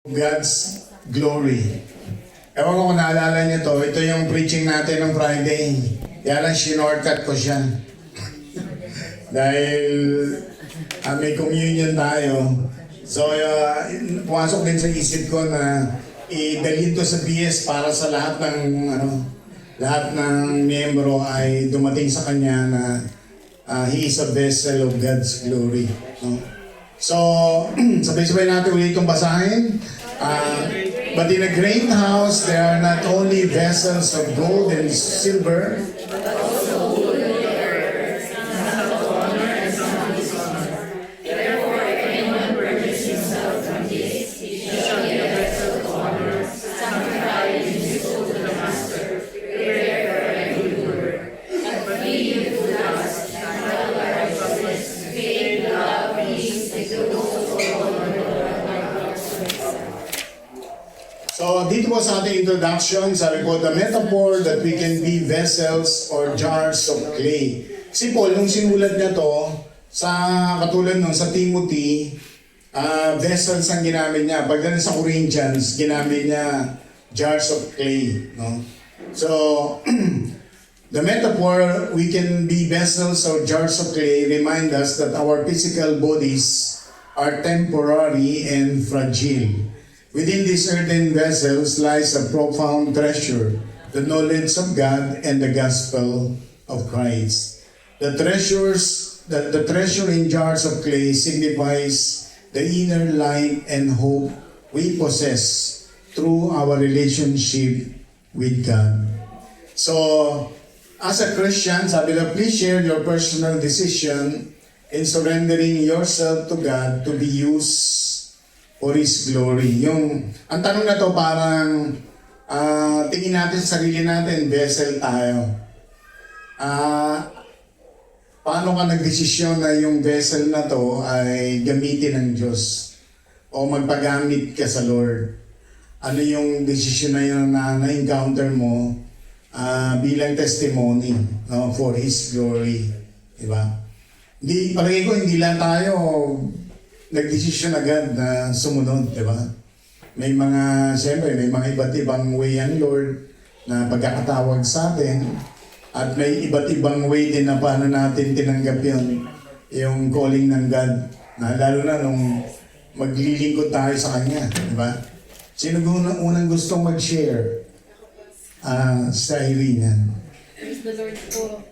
God's glory. Ewan ko kung naalala niyo to, ito yung preaching natin ng Friday. Kaya lang shinortcut ko siya. Dahil may communion tayo. So, pumasok din sa isip ko na idalhin to sa BS para sa lahat ng miyembro ay dumating sa kanya na he is a vessel of God's glory. No? So, sabay-sabay natin ulit itong basahin. But in a great house, there are not only vessels of gold and silver, so, dito po sa ating introduction, sabi po, the metaphor that we can be vessels or jars of clay. Si Paul, nung sinulat niya to, sa katulad nung sa Timothy, vessels ang ginamit niya. Pagdating sa Corinthians, ginamit niya jars of clay. No? So, the metaphor, we can be vessels or jars of clay, remind us that our physical bodies are temporary and fragile. Within these earthen vessels lies a profound treasure, the knowledge of God and the gospel of Christ. The treasure in jars of clay signifies the inner light and hope we possess through our relationship with God. So, as a Christian, sabi lang, please share your personal decision in surrendering yourself to God to be used for His glory. Ang tanong na to parang tingin natin sa sarili natin, vessel tayo. Paano ka nagdesisyon na yung vessel na to ay gamitin ng Diyos o magpagamit ka sa Lord? Ano yung desisyon na yun na na-encounter mo bilang testimony, no, for His glory? Diba? Palagay ko, hindi lang tayo nagdesisyon agad na sumunod, di ba? Siyempre, may mga iba't ibang way ang Lord na pagkakatawag sa atin at may iba't ibang way din na paano natin tinanggap yung calling ng God. Lalo na nung maglilingkod tayo sa Kanya, di ba? Sino unang gustong mag-share? Sa Irene. Praise the Lord po.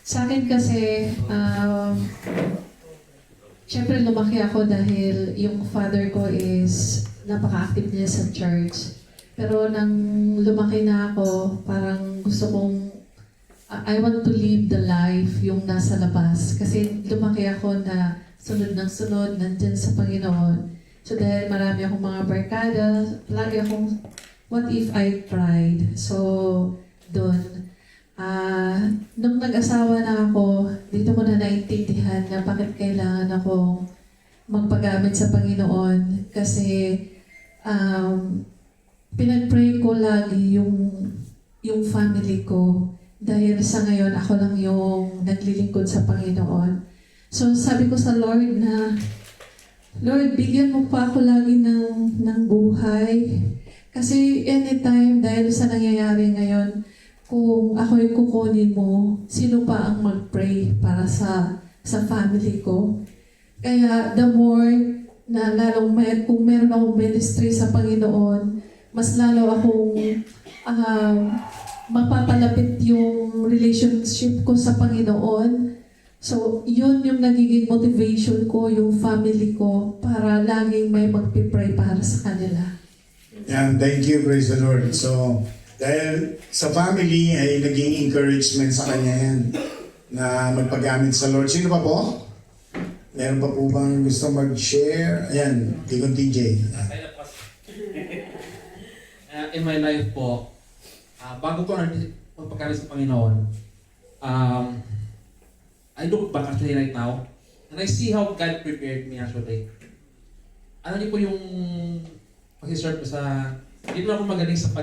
Sa akin kasi, siyempre lumaki ako dahil yung father ko is napaka-active niya sa church. Pero nang lumaki na ako, parang gusto kong, I want to live the life yung nasa labas. Kasi lumaki ako na sunod ng sunod, nandyan sa Panginoon. So dahil marami akong mga barkada, lagi akong, what if I tried? So, doon. Nung nag-asawa na ako, dito ko na naintindihan na bakit kailangan akong magpagamit sa Panginoon. Kasi pinag-pray ko lagi yung family ko. Dahil sa ngayon, ako lang yung naglilingkod sa Panginoon. So sabi ko sa Lord na, Lord, bigyan mo pa ako lagi ng buhay. Kasi anytime, dahil sa nangyayari ngayon, kung ako'y kukunin mo, sino pa ang mag-pray para sa family ko? Kaya the more na lalong kung meron akong ministry sa Panginoon, mas lalo akong mapapalapit yung relationship ko sa Panginoon. So, yun yung nagiging motivation ko, yung family ko, para laging may magpipray para sa kanila. Yan, thank you, praise the Lord. So, dahil sa family ay naging encouragement sa kanya yan na magpagamit sa Lord. Sino pa po? Meron pa po bang gusto mag-share? Ayan, Deacon TJ. In my life po, bago ko magpagamit sa Panginoon, I look back actually right now and I see how God prepared me actually. Ano niyo po yung pag-serve ko sa, hindi lang ako magaling sa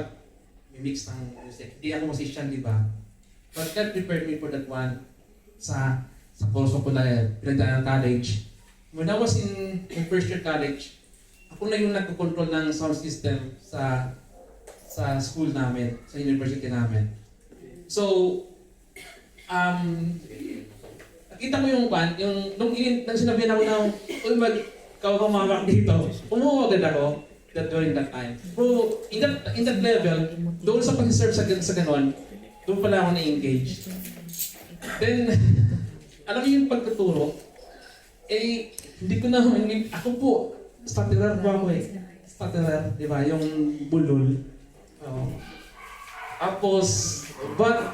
mix ng music. Hindi ako musician, di ba? But God prepared me for that one sa course ko na pinagdaan ng college. When I was in first year college, ako na yung nagko-control ng sound system sa school namin, sa university namin. So, nakita ko yung nung sinabihan ako na, uy, magkawamawak dito, umuha agad ako during that time. So, in that level, doon sa pag-serve sa ganon, doon pala ako na-engage. Then, alam mo yung pagtuturo, hindi ko na, ako po, stutterer po ako Stutterer, di ba? Yung bulol. Tapos, but,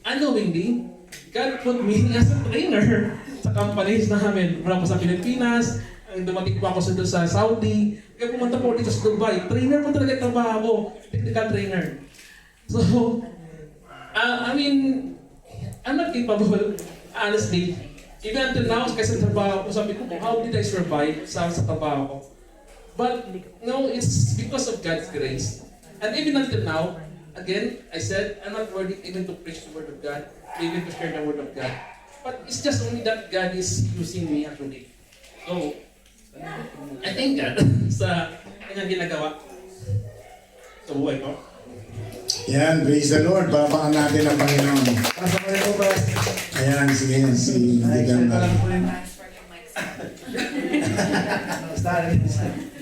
unknowingly, God put me as a trainer sa companies namin. Mula po sa Pilipinas, dumating po ako sa Saudi, kaya pumunta po dito sa Dubai. Trainer po talaga trabaho ko, technical trainer. So, I mean, I'm not capable, honestly. Even until now, kasi sa trabaho ko, sabi ko, how did I survive sa trabaho ko? But, no, it's because of God's grace. And even until now, again, I said, I'm not worthy even to preach the Word of God, even to share the Word of God. But it's just only that God is using me actually. So, I thank God sa kanyang ginagawa sa buhay ko. Yan, praise the Lord. Papakan natin ang Panginoon. Pasok ko rin po, Bas. Ayan, sige, si Bigyan na.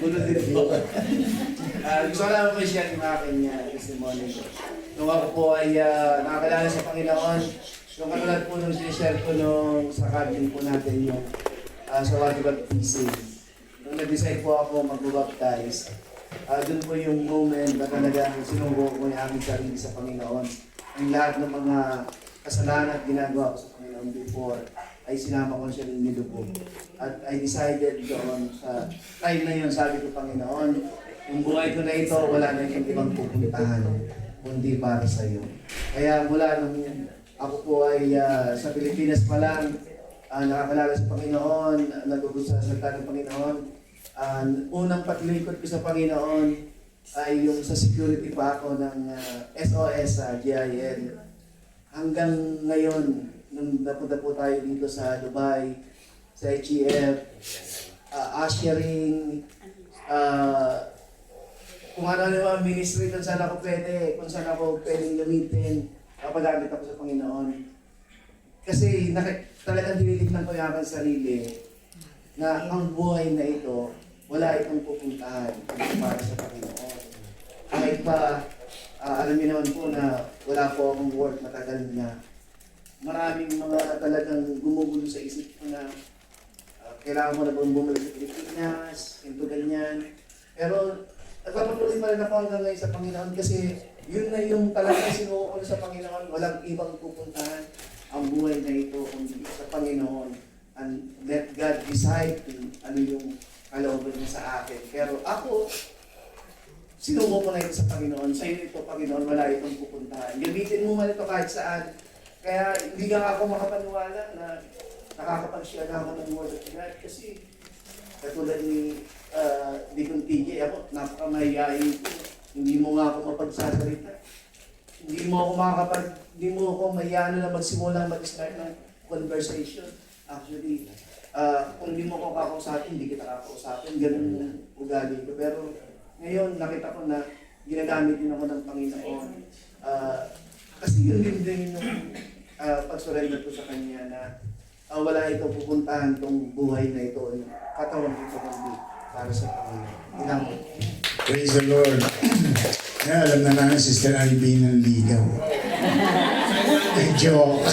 Gulo din po. Gusto ko lang po i-share yung aking testimony. Nung ako po ay nakakilala sa Panginoon, yung katulad po nung sinishare ko nung sa cabin po natin yung sa Water Baptism. Nung nag-decide po ako mag-baptize, doon po yung moment na talagang sinubo ko yung aking sarili sa Panginoon. Ang lahat ng mga kasalanan at ginagawa ko sa Panginoon before ay sinama ko siya ng nilubog. At I decided doon sa time na yun, sabi ko, Panginoon, yung buhay ko na ito, wala na yung ibang pupuntahan, kundi para sa iyo. Kaya mula nung ako po ay sa Pilipinas pa lang, nakakalala sa Panginoon, natutunan sa salita ng Panginoon, unang paglikod ko sa Panginoon ay yung sa security pa ako ng SOS sa GIL. Hanggang ngayon, nung napunta po tayo dito sa Dubai, sa HEF, ushering, kung ano naman ministry kung saan ako pwede, kung saan ako pwedeng gamitin, kapagamit ako sa Panginoon. Kasi talagang tinitignan ko yung aking sarili na ang buhay na ito, wala itong pupuntahan para sa Panginoon. Kahit pa, alam niyo naman po na wala po akong work matagal na. Maraming mga talagang gumugulo sa isip ko na kailangan mo na bang bumalik sa Pilipinas, ito ganyan. Pero nagpapatuloy pa rin ako hanggang ngayon sa Panginoon kasi yun na yung talagang sinuko ko sa Panginoon. Walang ibang pupuntahan ang buhay na ito kundi sa Panginoon. And let God decide kung ano yung kalooban niya sa akin. Pero ako, sinuko ko na ito sa Panginoon. Sa iyo ito, Panginoon, wala itong pupuntahan. Gamitin mo man ito kahit saan. Kaya hindi nga ako makapaniwala na nakakapag-share na ako ng Word of God kasi katulad ni Deacon TJ, ako napakamahiyain ko. Hindi mo nga ako mapagsasalita. Hindi mo ako mayano na magsimula mag-start ng conversation. Actually, kung hindi mo ako kakausapin, hindi kita kakausapin. Ganun ang ugali ko. Pero ngayon, nakita ko na ginagamit din ako ng Panginoon. Kasi yun din yung pag-surrender ko sa Kanya na wala itong pupuntahan itong buhay na ito, yung katawan ito kundi para sa Panginoon. Praise the Lord. Kaya alam na namin, Sister Alvin ng ligaw. Ay, joke.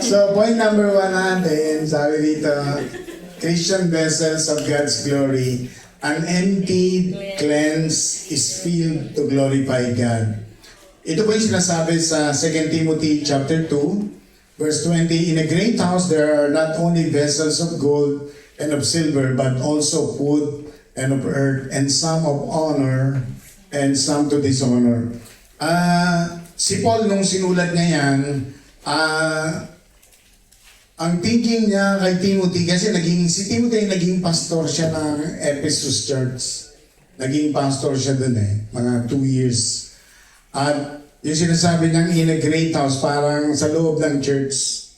So, point number 1 natin, sabi dito, Christian vessels of God's glory, an emptied, cleansed, is filled to glorify God. Ito po yung sinasabi sa 2 Timothy chapter 2, verse 20, in a great house there are not only vessels of gold and of silver, but also wood and of earth, and some of honor and some to dishonor. Si Paul nung sinulat niya yan, ang thinking niya kay Timothy, kasi si Timothy naging pastor siya ng Ephesus Church. Naging pastor siya dun mga 2 years. At yung sinasabi niyang in a great house, parang sa loob ng church.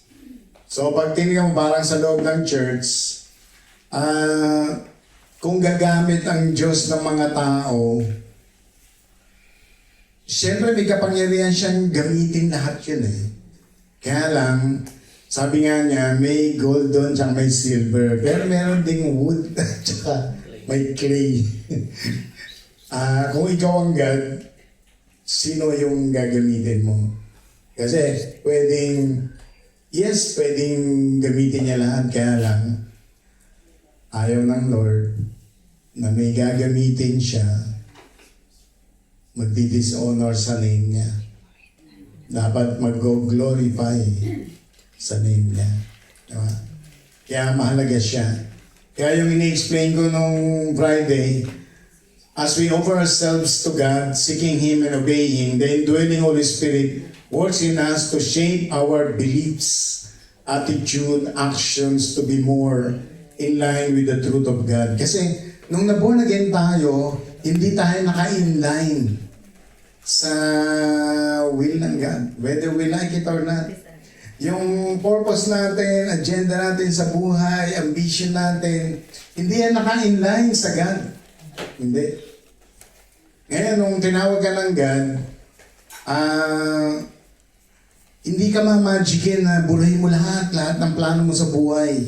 So pag tinignan mo parang sa loob ng church, kung gagamit ang Diyos ng mga tao, siyempre may kapangyarihan siyang gamitin lahat yun eh. Kaya lang, sabi nga niya, may gold doon tsaka may silver. Pero meron ding wood tsaka may clay. Kung ikaw ang God, sino yung gagamitin mo? Kasi pwedeng gamitin niya lahat, kaya lang ayaw ng Lord na may gagamitin siya, magdi-dishonor sa name niya. Dapat mag-glorify sa name niya. Diba? Kaya mahalaga siya. Kaya yung ini-explain ko nung Friday, as we offer ourselves to God, seeking Him and obeying, the indwelling Holy Spirit works in us to shape our beliefs, attitude, actions to be more in line with the truth of God. Kasi nung na-born again tayo, hindi tayo naka-inline sa will ng God, whether we like it or not. Yung purpose natin, agenda natin sa buhay, ambition natin, hindi yan naka-inline sa God. Hindi. Ngayon, nung tinawag ka ng God, hindi ka mamagicin na burahin mo lahat ng plano mo sa buhay.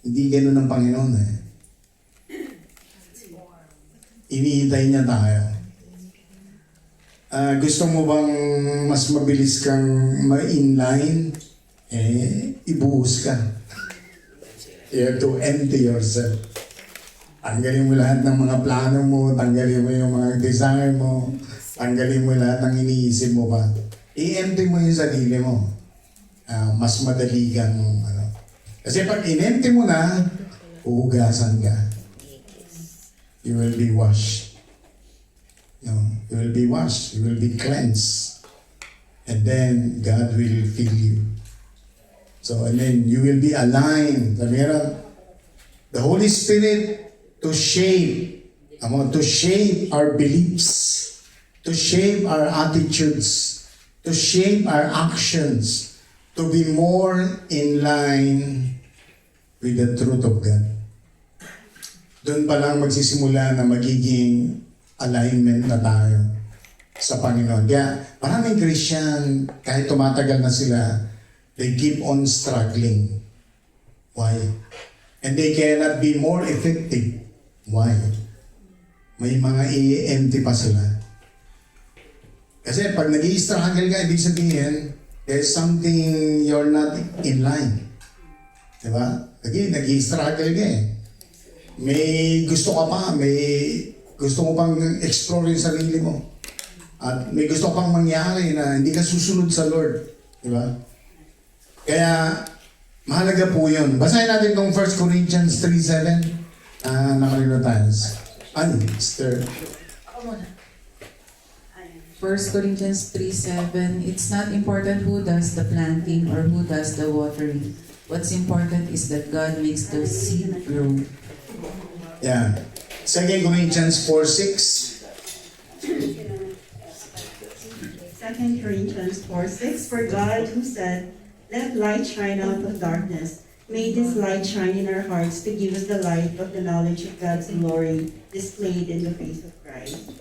Hindi ganun ang Panginoon eh. Iniintay niya tayo. Gusto mo bang mas mabilis kang ma-inline? Ibuhos ka. You have to empty yourself. Tanggalin mo lahat ng mga plano mo, tanggalin mo yung mga desire mo, tanggalin mo lahat ng iniisip mo pa. I-empty mo yung sarili mo. Mas madali kang Kasi pag in-empty mo na, uhugasan ka. You will be washed. No, you will be washed. You will be cleansed. And then God will fill you. So, and then you will be aligned. Sabi nga, the Holy Spirit to shape our beliefs, to shape our attitudes, to shape our actions, to be more in line with the truth of God. Doon pa lang magsisimula na magiging alignment na tayo sa Panginoon. Kaya maraming Christian, kahit tumatagal na sila, they keep on struggling. Why? And they cannot be more effective. Why? May mga i-empty pa sila. Kasi pag nag-i-struggle ka, ibig sabihin, there's something you're not in line. Diba? Nag-i-struggle ka eh. May gusto ka pa, may gusto mo pang explore yung sarili mo. At may gusto pang mangyari na hindi ka susunod sa Lord. Diba? Kaya, mahalaga po yun. Basahin natin itong 1 Corinthians 3:7. Nakalimutan. Ano, Sister? 1 Corinthians 3:7, it's not important who does the planting or who does the watering. What's important is that God makes the seed grow. Yeah. 2 Corinthians 4:6. 2 Corinthians 4:6, for God who said, let light shine out of darkness, made this light shine in our hearts to give us the light of the knowledge of God's glory displayed in the face of Christ.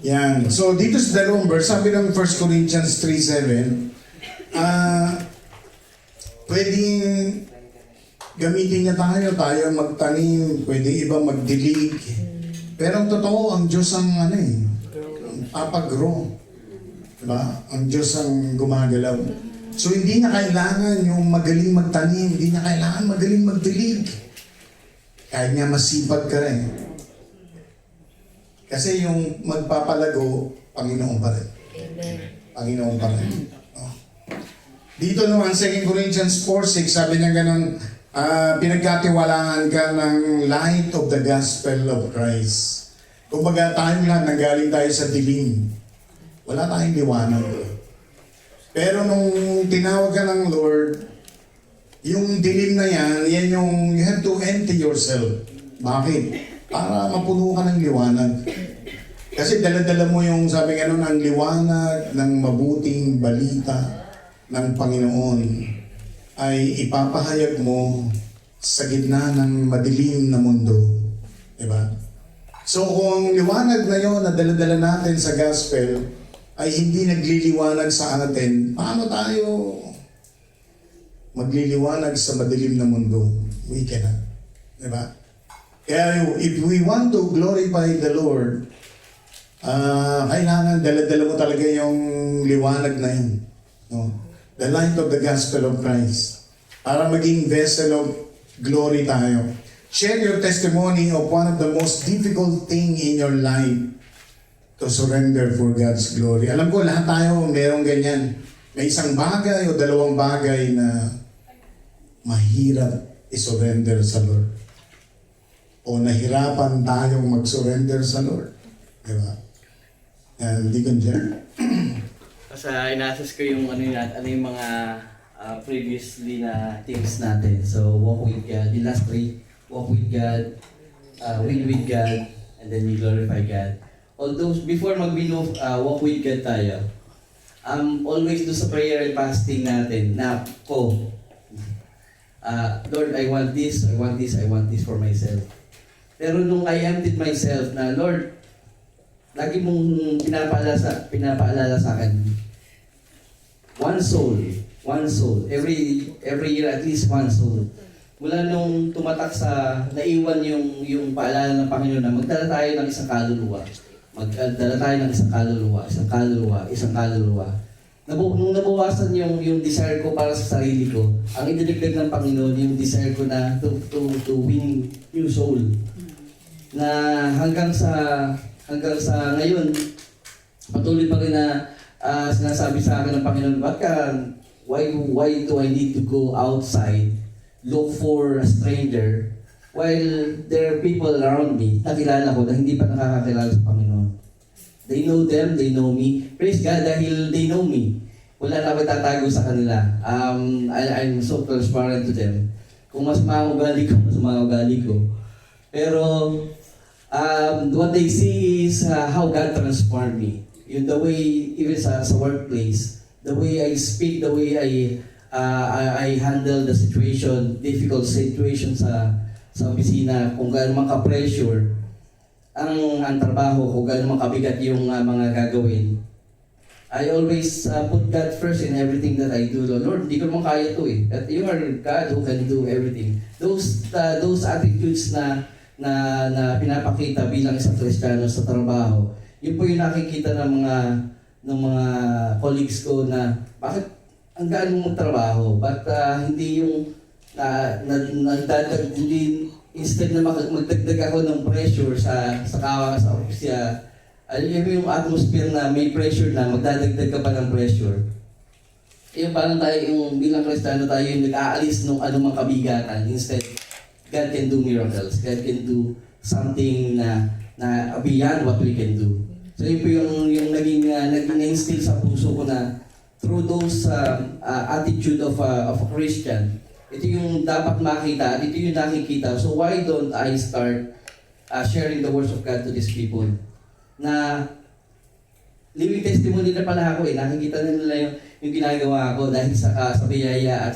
Yan. So, dito sa dalawang verse, sabi ng 1 Corinthians 3:7, pwedeng gamitin niya tayo magtanim, pwedeng iba magdilig. Pero ang totoo, ang Diyos ang papagrow. Diba? Ang Diyos ang gumagalaw. So, hindi niya kailangan yung magaling magtanim, hindi niya kailangan magaling magdilig. Kahit nga masipag ka rin. Kasi yung magpapalago, Panginoon pa rin. Amen. Panginoon pa rin. Oh. Dito naman, 2 Corinthians 4:6, sabi niya ganun, pinagkatiwalaan ka ng light of the gospel of Christ. Kumbaga tayong lahat, nanggaling tayo sa dilim. Wala tayong liwanag. Pero nung tinawag ka ng Lord, yung dilim na yan yung, you have to empty yourself. Bakit? Para mapuno ka ng liwanag. Kasi dala-dala mo yung, sabi nga nun, ang liwanag ng mabuting balita ng Panginoon. ay ipapahayag mo sa gitna ng madilim na mundo. Diba? So kung ang liwanag na yun na dala-dala natin sa gospel ay hindi nagliliwanag sa atin, paano tayo magliliwanag sa madilim na mundo? We cannot. Diba? Kaya if we want to glorify the Lord, kailangan dala-dala mo talaga yung liwanag na yun. No? The light of the gospel of Christ. Para maging vessel of glory tayo. Share your testimony of one of the most difficult thing in your life to surrender for God's glory. Alam ko, lahat tayo merong ganyan. May isang bagay o dalawang bagay na mahirap isurrender sa Lord. O nahirapan tayong mag-surrender sa Lord. Diba? And Deacon Jer? Kasi inassess ko yung ano yung mga previously na things natin. So, walk with God. The last three, walk with God, win with God, and then you glorify God. Although, before walk with God tayo, always do sa prayer and fasting natin na Lord, I want this, I want this, I want this for myself. Pero nung I emptied myself na, Lord, lagi mong pinapaalala sa akin, one soul, every year at least one soul. Mula nung tumatak sa, naiwan yung paalala ng Panginoon na magdala tayo ng isang kaluluwa. Isang kaluluwa. Nung nabawasan yung desire ko para sa sarili ko, ang idinagdag ng Panginoon, yung desire ko na to win new soul. Na hanggang sa ngayon, patuloy pa rin na sinasabi sa akin ng Panginoon, why do I need to go outside, look for a stranger, while there are people around me na kilala ko na hindi pa nakakakilala sa Panginoon. They know them, they know me. Praise God dahil they know me. Wala na ako tatago sa kanila. I'm so transparent to them. Kung mas ugali ko. Pero what they see is how God transformed me. Yung the way, even sa workplace, the way I speak, the way I handle the situation, difficult situation sa opisina, kung gaano man ka-pressure ang trabaho, kung gaano man kabigat yung mga gagawin. I always put God first in everything that I do. Lord, hindi ko naman kaya to eh. That you are God who can do everything. Those attitudes na pinapakita bilang isang Kristiyano sa trabaho, yun po yung nakikita ng mga colleagues ko na bakit ang gaan mong trabaho, but hindi yung hindi instead na magdagdag ako ng pressure sa opisya, alam mo yung atmosphere na may pressure na magdadagdag ka pa ng pressure. Yung parang tayo, yung bilang Kristiyano tayo yung nag-aalis ng anumang kabigatan. Instead, God can do miracles. God can do something na beyond what we can do. So yun po yung naging instill sa puso ko na through those attitude of a Christian, ito yung dapat makita at ito yung nakikita. So why don't I start sharing the words of God to these people? Na living testimony na pala ako eh. Nakikita na nila yung ginagawa ko dahil sa biyaya at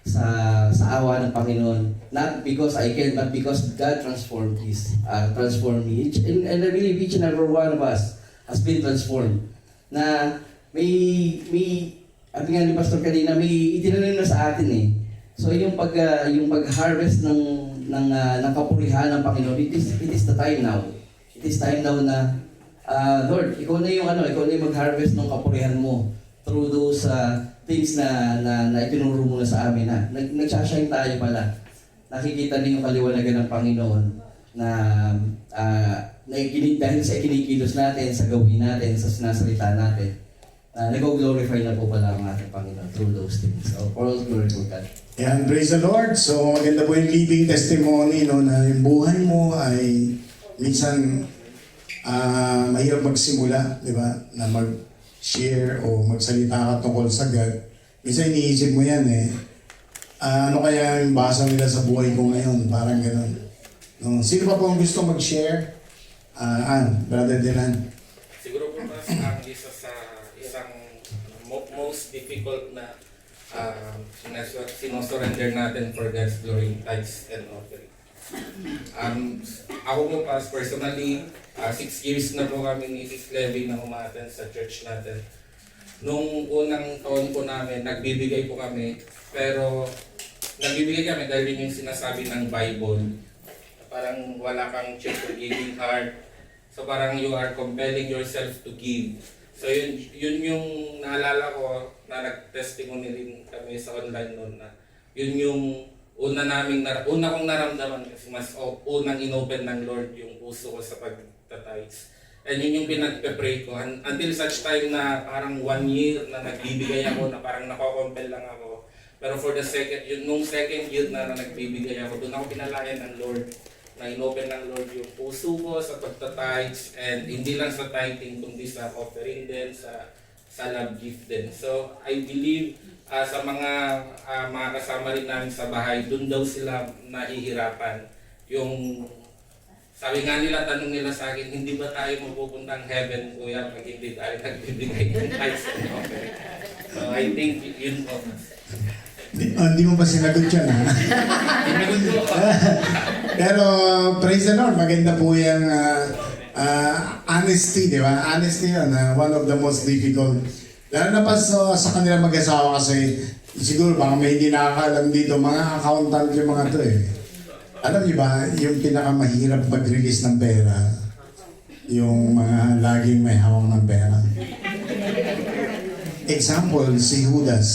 sa awa ng Panginoon. Not because I can, but because God transformed me. And I believe each and every one of us has been transformed. Na may sabi nga ni Pastor kanina, may itinanim na sa atin eh. So yung pag-harvest ng kapurihan ng Panginoon, it is the time now. It is time now na Lord, ikaw na yung mag-harvest ng kapurihan mo through those things na itinuro mo na sa amin na nagsashine tayo pala. Nakikita niyo yung kaliwanagan ng Panginoon na dahil sa ikinikilos natin, sa gawin natin, sa sinasalita natin, nag-glorify na po pala ang ating Panginoon through those things. So, all glory to God. Yan, praise the Lord. So, maganda po yung living testimony, no, na yung buhay mo ay minsan mahirap magsimula, di ba? Na mag-share o magsalita ka tungkol sa God. Minsan iniisip mo yan eh. Ano kaya yung basa nila sa buhay ko ngayon? Parang gano'n. No? Sino pa po ang gusto mag-share? Brother Dylan. Siguro po mas ang isa sa isang most difficult na sinosurrender natin for God's glory, tithes and offering. Ako po pas personally, 6 years na po kami ni Sis Levy na umaten sa church natin. Nung unang taon po namin, nagbibigay po kami, pero nagbibigay kami dahil yun yung sinasabi ng Bible. Parang wala kang cheerful giving heart. So parang you are compelling yourself to give. So yun yung naalala ko na nag-testimony rin kami sa online noon na yun yung una kong naramdaman kasi mas unang inopen ng Lord yung puso ko sa pagtatides. And yun yung pinagpe-pray ko until such time na parang 1 year na nagbibigay ako na parang nako-compel lang ako. Pero for the nung second year na nagbibigay ako, doon ako pinalayan ng Lord na inopen ng Lord yung puso ko sa pagtatides and hindi lang sa tithing kundi sa offering din, sa love gift din. So I believe sa mga kasama rin namin sa bahay, doon daw sila nahihirapan. Yung sabi nga nila, tanong nila sa akin, hindi ba tayo mapupuntang heaven kuya pag hindi tayo nagbibigay ng tithes and offering? So I think yun po. Hindi mo ba sinagot yun, ha? Sinagot ko. Pero praise the Lord, maganda po yung honesty, di ba? Honesty yun, one of the most difficult. Lalo na pa sa kanila mag-asawa kasi siguro baka may hindi nakakaalam dito, mga accountant yung mga to eh. Alam niyo ba, yung pinakamahirap mag-release ng pera, yung mga laging may hawak ng pera. Example, si Judas.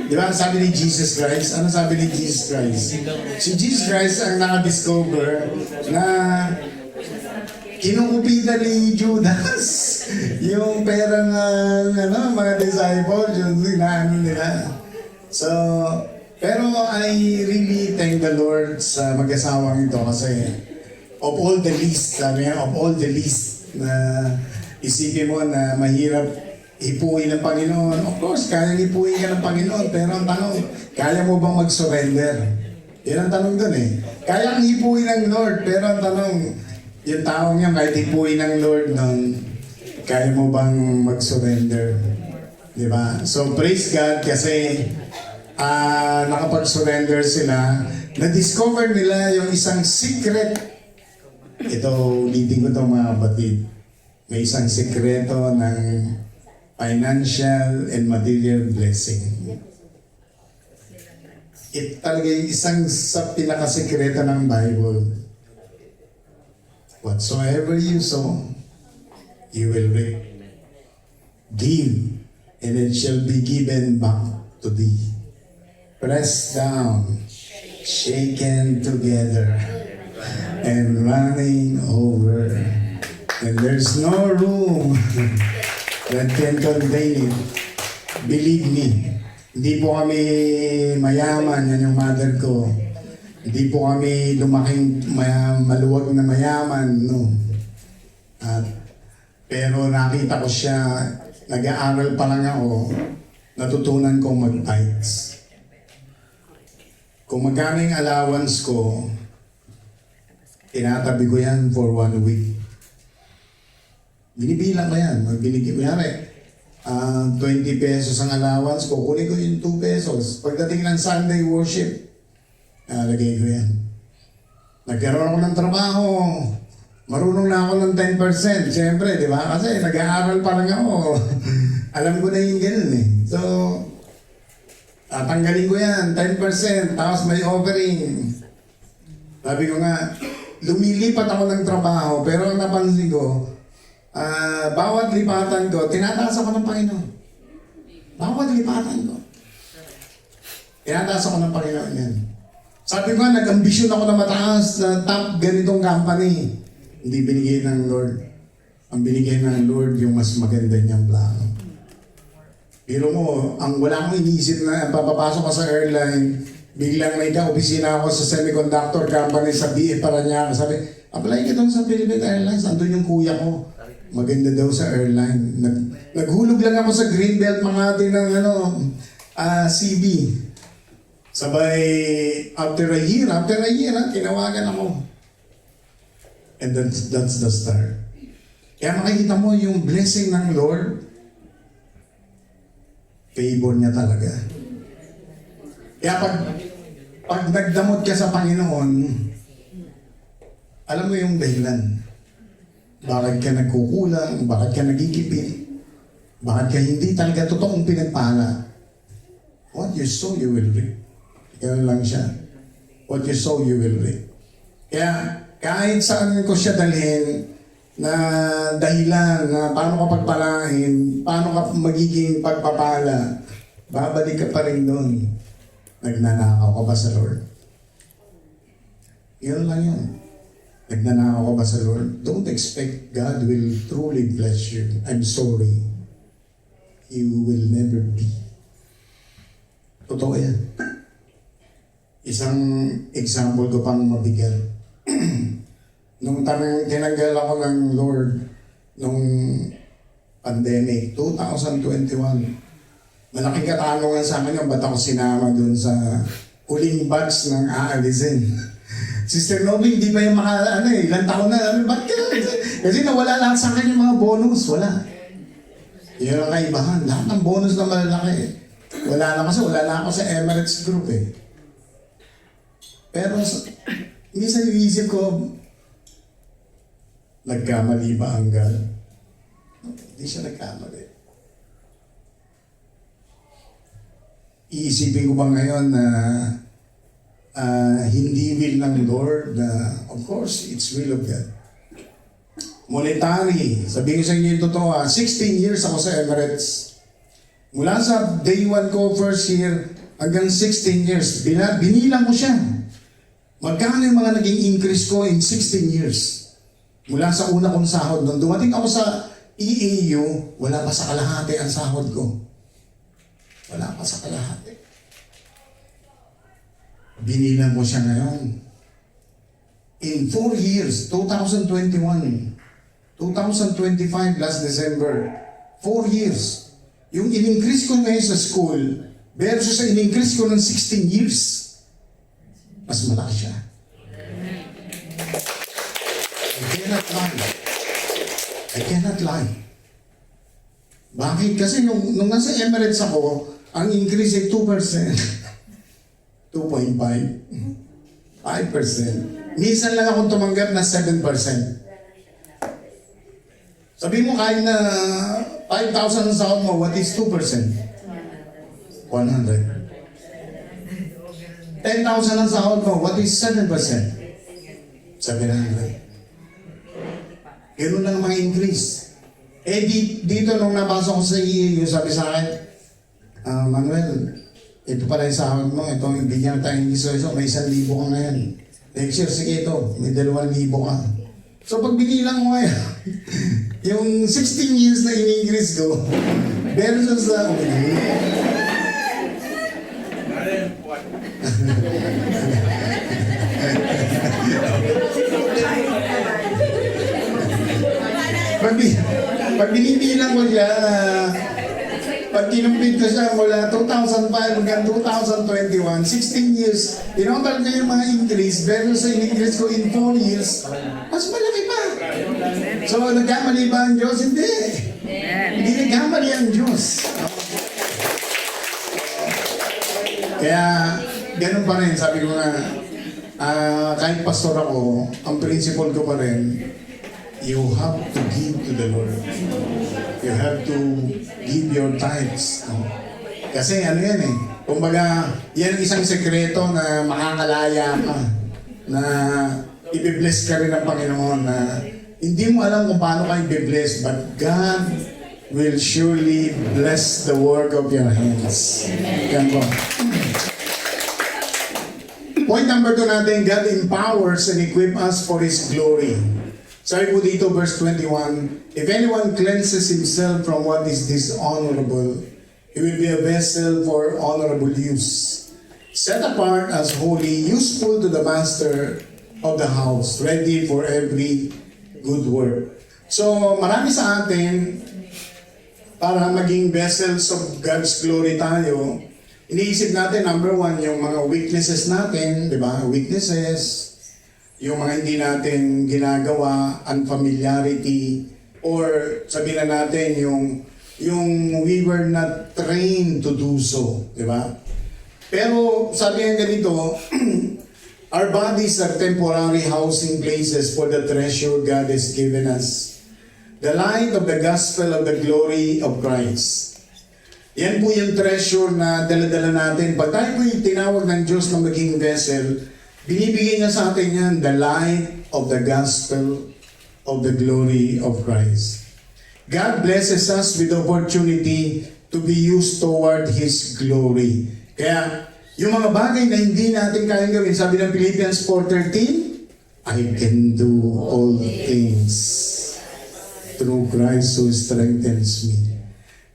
Di ba, sabi ni Jesus Christ? Ano sabi ni Jesus Christ? Si Jesus Christ ang nakadiscover na kinukupitan ni Judas yung pera ng mga disciples, yung sinaano nila. So, pero I really thank the Lord sa mag-asawang ito kasi of all the list, sabi niya, of all the list na isipin mo na mahirap ipuin ng Panginoon. Of course, kaya ipuin ka ng Panginoon, pero ang tanong, kaya mo bang mag-surrender? Yan ang tanong dun eh. Kaya kang ipuin ng Lord, pero ang tanong, yung taong yan, kahit ipuin ng Lord nun, kaya mo bang mag-surrender? Diba? So, praise God kasi nakapag-surrender sila. Na-discover nila yung isang secret. Ito, ulitin ko ito mga kapatid. May isang sekreto ng financial and material blessing. Ito talaga yung isang sa pinakasekreto ng Bible. Whatsoever you sow, you will reap. Give, and it shall be given back to thee. Pressed down, shaken together, and running over. And there's no room that can contain it. Believe me, hindi po kami mayaman, yan yung mother ko. Hindi po kami lumaking maluwag na mayaman, no. Pero nakita ko siya, nag-aaral pa lang ako, natutunan kong mag-tithes. Kung magkano yung allowance ko, tinatabi ko yan for 1 week. Binibilang ko yan. Binigay ko yan 20 pesos ang allowance ko. Kunin ko yung 2 pesos. Pagdating ng Sunday worship, lagay ko yan. Nagkaroon ako ng trabaho. Marunong na ako ng 10%. Siyempre, di ba? Kasi nag-aaral pa lang ako. Alam ko na yung ganun eh. So, tatanggalin ko yan, 10%. Tapos may offering. Sabi ko nga, lumilipat ako ng trabaho. Pero ang napansin ko, bawat lipatan ko, tinataas ako ng Panginoon. Bawat lipatan ko. Tinataas ako ng Panginoon yan. Sabi ko nga, nag-ambisyon ako na mataas na top ganitong company. Hindi binigay ng Lord. Ang binigay ng Lord yung mas maganda niyang plano. Pero mo, ang wala akong iniisip na papapasok ka sa airline, biglang may ka-opisina ako sa semiconductor company sa BA Parañaque. Sabi, apply ka doon sa Philippine Airlines. Andun yung kuya ko. Maganda daw sa airline. Naghulog lang ako sa Greenbelt Makati ng CB. Sabay, after a year, tinawagan ako. And that's the start. Kaya makikita mo yung blessing ng Lord. Favor niya talaga. Kaya pag nagdamot ka sa Panginoon, alam mo yung dahilan. Bakit ka nagkukulang, bakit ka nagigipit, bakit ka hindi talaga totoong pinagpala. What you sow, you will reap. Ganun lang siya. What you sow, you will reap. Kaya kahit saan ko siya dalhin na dahilan na paano ka pagpalain, paano ka magiging pagpapala, babalik ka pa rin doon. Nagnanakaw ka ba sa Lord? Yun lang yun. Nagnanakaw ka ba sa Lord? Don't expect God will truly bless you. I'm sorry. You will never be. Totoo yan. Isang example ko pang mabigat. Nung tinanggal ako ng Lord nung pandemic, 2021, malaking katanungan sa akin yung ba't ako sinama dun sa huling batch ng aalisin. Sister Novi, hindi pa yung ilang taon na, ba't ka? Kasi nawala lahat sa akin yung mga bonus, wala. Yun ang kaibahan, lahat ng bonus na malalaki. Wala na kasi, wala na ako sa Emirates Group eh. Pero, minsan yung isip ko, nagkamali ba ang God? Hindi siya nagkamali. Iisipin ko ba ngayon na hindi will ng Lord? Of course, it's will of God. Monetary, sabihin ko sa inyo yung totoo 16 years ako sa Emirates. Mula sa day 1 ko, first year, hanggang 16 years, binilang ko siya. Magkano yung mga naging increase ko in 16 years? Mula sa una kong sahod, nung dumating ako sa EAU, wala pa sa kalahati ang sahod ko. Wala pa sa kalahati. Binilang ko siya ngayon. In 4 years, 2021, 2025, last December, 4 years. Yung in-increase ko ngayon sa school versus sa in-increase ko ng 16 years, mas malaki siya. I cannot lie. Bakit? Kasi nung nasa Emirates ako, ang increase ay 2%. 2.5. 5%. Minsan lang akong tumanggap na 7%. Sabi mo kahit na 5,000 ang sahod mo, what is 2%? 100. 10,000 ang sahod mo, what is 7%? 700. Ganun lang ang mga increase. Eh dito nung napasok ko sa EAU, sabi sa akin, Manuel, ito pala yung sahod mo, ito yung bigyan tayong iso, may 1,000 ka ngayon. Next year, sige ito, may 2,000 ka. So pag binilang ko ngayon, yung 16 years na in-increase ko, versus sa pag binibilang ko siya, pag kinumpit ko siya mula 2005 hanggang 2021, 16 years, tinotal ko yung mga increase versus sa in-increase ko in 4 years, mas malaki pa. So, nagkamali ba ang Diyos? Hindi. Hindi nagkamali ang Diyos. Kaya, ganun pa rin, sabi ko nga, kahit pastor ako, ang principle ko pa rin, you have to give to the Lord. You have to give your tithes. No? Kasi ano yan eh, kumbaga, yan isang sekreto na makakalaya ka, na ibibless ka rin ng Panginoon, na hindi mo alam kung paano ka ibibless, but God will surely bless the work of your hands. Yan po. Point number 2 natin, God empowers and equip us for His glory. Sabi po dito, verse 21, if anyone cleanses himself from what is dishonorable, he will be a vessel for honorable use, set apart as holy, useful to the master of the house, ready for every good work. So, marami sa atin, para maging vessels of God's glory tayo, iniisip natin, number 1, yung mga weaknesses natin, di ba? Weaknesses, yung mga hindi natin ginagawa, unfamiliarity, or sabihin na natin yung yung we were not trained to do so, di ba? Pero sabi nga ganito, our bodies are temporary housing places for the treasure God has given us. The light of the gospel of the glory of Christ. Yan po yung treasure na dala-dala natin. Pag tayo po yung tinawag ng Diyos na maging vessel, binibigay niya sa atin yan, the light of the gospel of the glory of Christ. God blesses us with the opportunity to be used toward His glory. Kaya, yung mga bagay na hindi natin kayang gawin, sabi ng Philippians 4:13, I can do all things through Christ who strengthens me.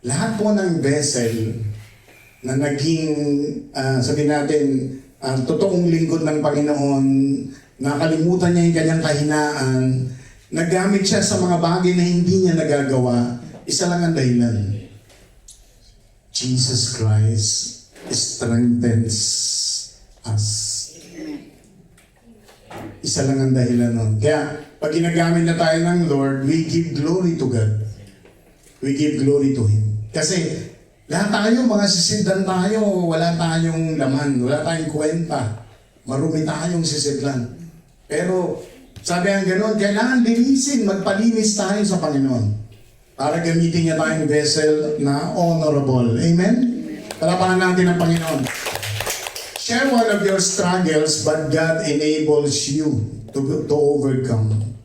Lahat po ng vessel na naging, sabi natin, totoong lingkod ng Panginoon, nakalimutan niya yung kanyang kahinaan, nagamit siya sa mga bagay na hindi niya nagagawa, isa lang ang dahilan. Jesus Christ strengthens us. Isa lang ang dahilan nun. Kaya, pag ginagamit na tayo ng Lord, we give glory to God. We give glory to Him. Kasi, lahat tayo, mga sisidlan tayo, wala tayong laman, wala tayong kwenta. Marumi tayong sisidlan. Pero, sabi ang gano'n, kailangan linisin, magpalinis tayo sa Panginoon. Para gamitin niya tayong vessel na honorable. Amen? Palapakan natin ang Panginoon. Share one of your struggles, but God enables you to overcome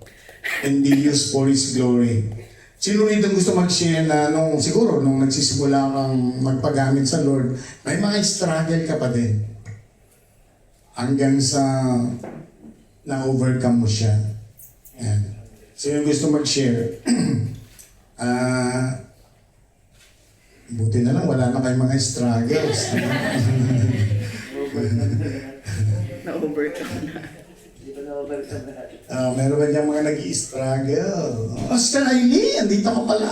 and be used for His glory. Sino rito gusto mag-share na siguro nung nagsisimula kang magpagamit sa Lord, may mga struggle ka pa din. Hanggang sa na-overcome mo siya. Yan. Sino gusto mag-share? Buti na lang, wala na kayong mga struggles. Na-overcome na. Hindi pa na-overcome na. Meron ba diyang mga nag-i-struggle? Oscar Aileen, andito ka pala.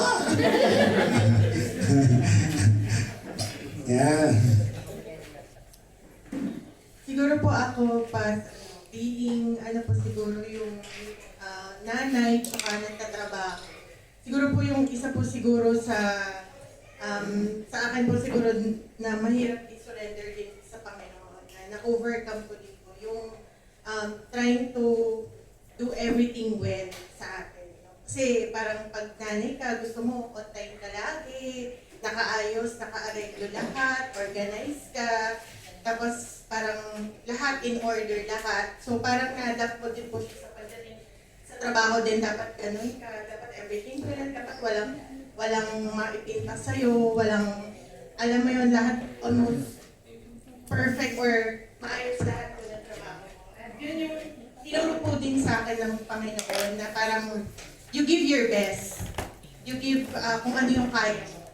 Yan. Siguro po ako being, siguro yung nanay, tsaka nagtatrabaho. Siguro po yung isa po siguro sa akin po siguro na mahirap i-surrender din sa Panginoon, na overcome ko din po yung trying to do everything well sa atin. Kasi parang pag nanay ka, gusto mo on time ka lagi, nakaayos, naka-areglo lahat, organize ka, tapos parang lahat in order, lahat. So parang na-adapt mo din po siya sa pagdating sa trabaho din, dapat ganun ka, dapat everything well, dapat walang maipinta sa'yo, walang, alam mo yun, lahat almost perfect or maayos lahat po ng trabaho mo. At yun yung tinuro po din sa akin ng Panginoon na parang you give your best. You give kung ano yung kaya mo.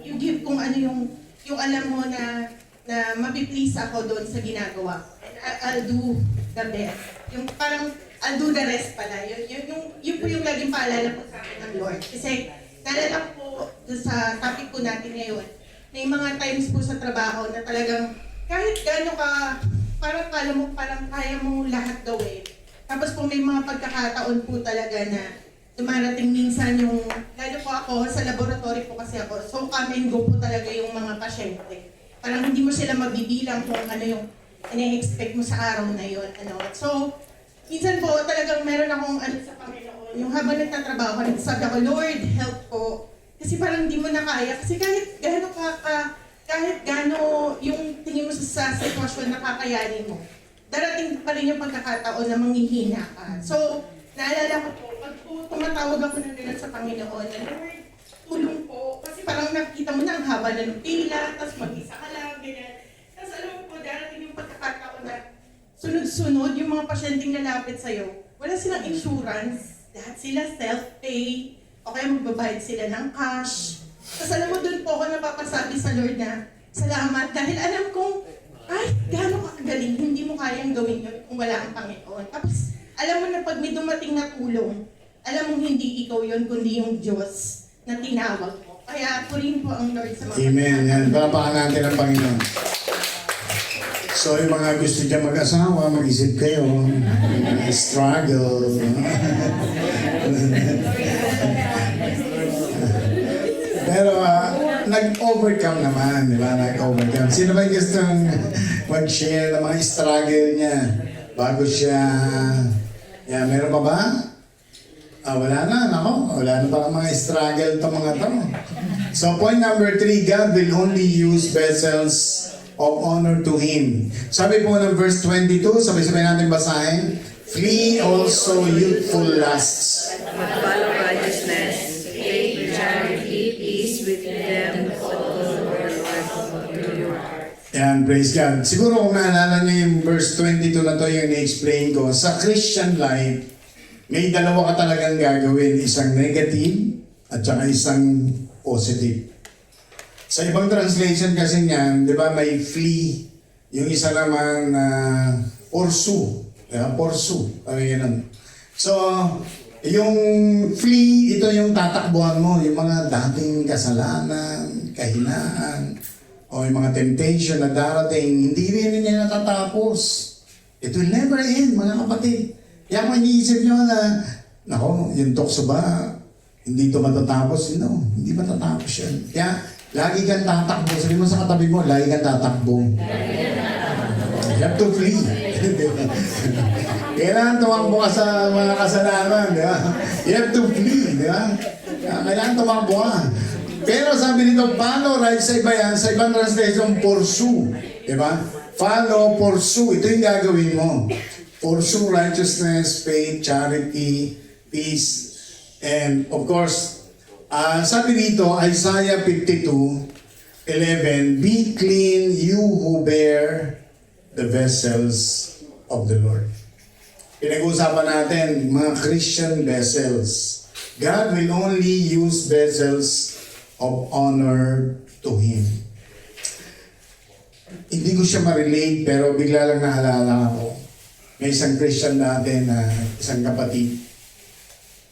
You give kung ano yung alam mo na mapiplease ako doon sa ginagawa ko. And I'll do the best. Yung parang I'll do the rest pala. Yun po yung laging paalala po sa akin ng Lord. Kasi naalala po sa topic po natin ngayon, may mga times po sa trabaho na talagang kahit gaano ka, parang kala mo, parang kaya mo lahat gawin. Tapos po may mga pagkakataon po talaga na dumarating minsan yung, lalo po ako, sa laboratory po kasi ako, so come and go po talaga yung mga pasyente. Parang hindi mo sila mabibilang kung ano yung ina-expect mo sa araw na yun. So, minsan po talagang meron akong sa Panginoon, yung habang nagtatrabaho, nagsasabi ako, Lord, help ko. Kasi parang hindi mo na kaya. Kasi kahit gaano yung tingin mo sa sitwasyon na kakayanin mo, darating pa rin yung pagkakataon na manghihina ka. So, naalala ko po, pag po tumatawag ako ng ganun sa Panginoon, na Lord, tulong po. Kasi parang nakita mo na ang haba na ng pila, tapos mag-isa ka lang, ganyan. Tapos alam mo po, darating yung pagkakataon na sunod-sunod yung mga pasyenteng lalapit sa'yo. Wala silang insurance, lahat sila self-pay, o kaya magbabayad sila ng cash. Tapos alam mo, doon po ako napapasabi sa Lord na, salamat, dahil alam kong, ay, gaano ka kagaling, hindi mo kayang gawin yun kung wala ang Panginoon. Tapos, alam mo na pag may dumating na tulong, alam mo hindi ikaw yun, kundi yung Diyos na tinawag mo. Kaya purihin po ang Lord sa mga Amen. Yan. Palapakan natin ang Panginoon. So, yung mga gusto dyan mag-asawa, mag-isip kayo. Struggle. Pero nag-overcome naman, di ba? Nag-overcome. Sino ba yung gustong mag-share ng mga struggle niya bago siya... Yan, meron pa ba? Wala na, nako. Wala na pa mga struggle itong mga to. So point number 3, God will only use vessels of honor to Him. Sabi po ng verse 22, sabay-sabay natin basahin, flee also youthful lusts. Follow righteousness, faith, charity, peace with them, all the Lord to your heart. Yan, praise God. Siguro kung naalala niyo yung verse 22 na to yung na-explain ko, sa Christian life, may dalawa ka talagang gagawin, isang negative at saka isang positive. Sa ibang translation kasi niyan, di ba, may flee, yung isa naman pursue. Pursue. Ganun. So, yung flee, ito yung tatakbuhan mo, yung mga dating kasalanan, kahinaan, o yung mga temptation na darating, hindi rin niya natatapos. It will never end, mga kapatid. Kaya kung iniisip nyo na, nako, yung tukso ba, hindi ito matatapos? No, hindi matatapos yan. Kaya, lagi kang tatakbo. Sabi mo sa katabi mo, lagi kang tatakbo. You have to flee. Kailangan tumakbo ka sa mga kasalanan, di ba? You have to flee, di ba? Kailangan tumakbo ka. Pero sabi nito, follow, right sa iba yan, sa ibang translation, pursue. Di ba? Follow, pursue. Ito yung gagawin mo. Pursue righteousness, faith, charity, peace, and of course, sabi dito, Isaiah 52:11, be clean, you who bear the vessels of the Lord. Pinag-uusapan natin, mga Christian vessels. God will only use vessels of honor to Him. Hindi ko siya ma-relate, pero bigla lang naalala ako. May isang Christian natin na isang kapatid.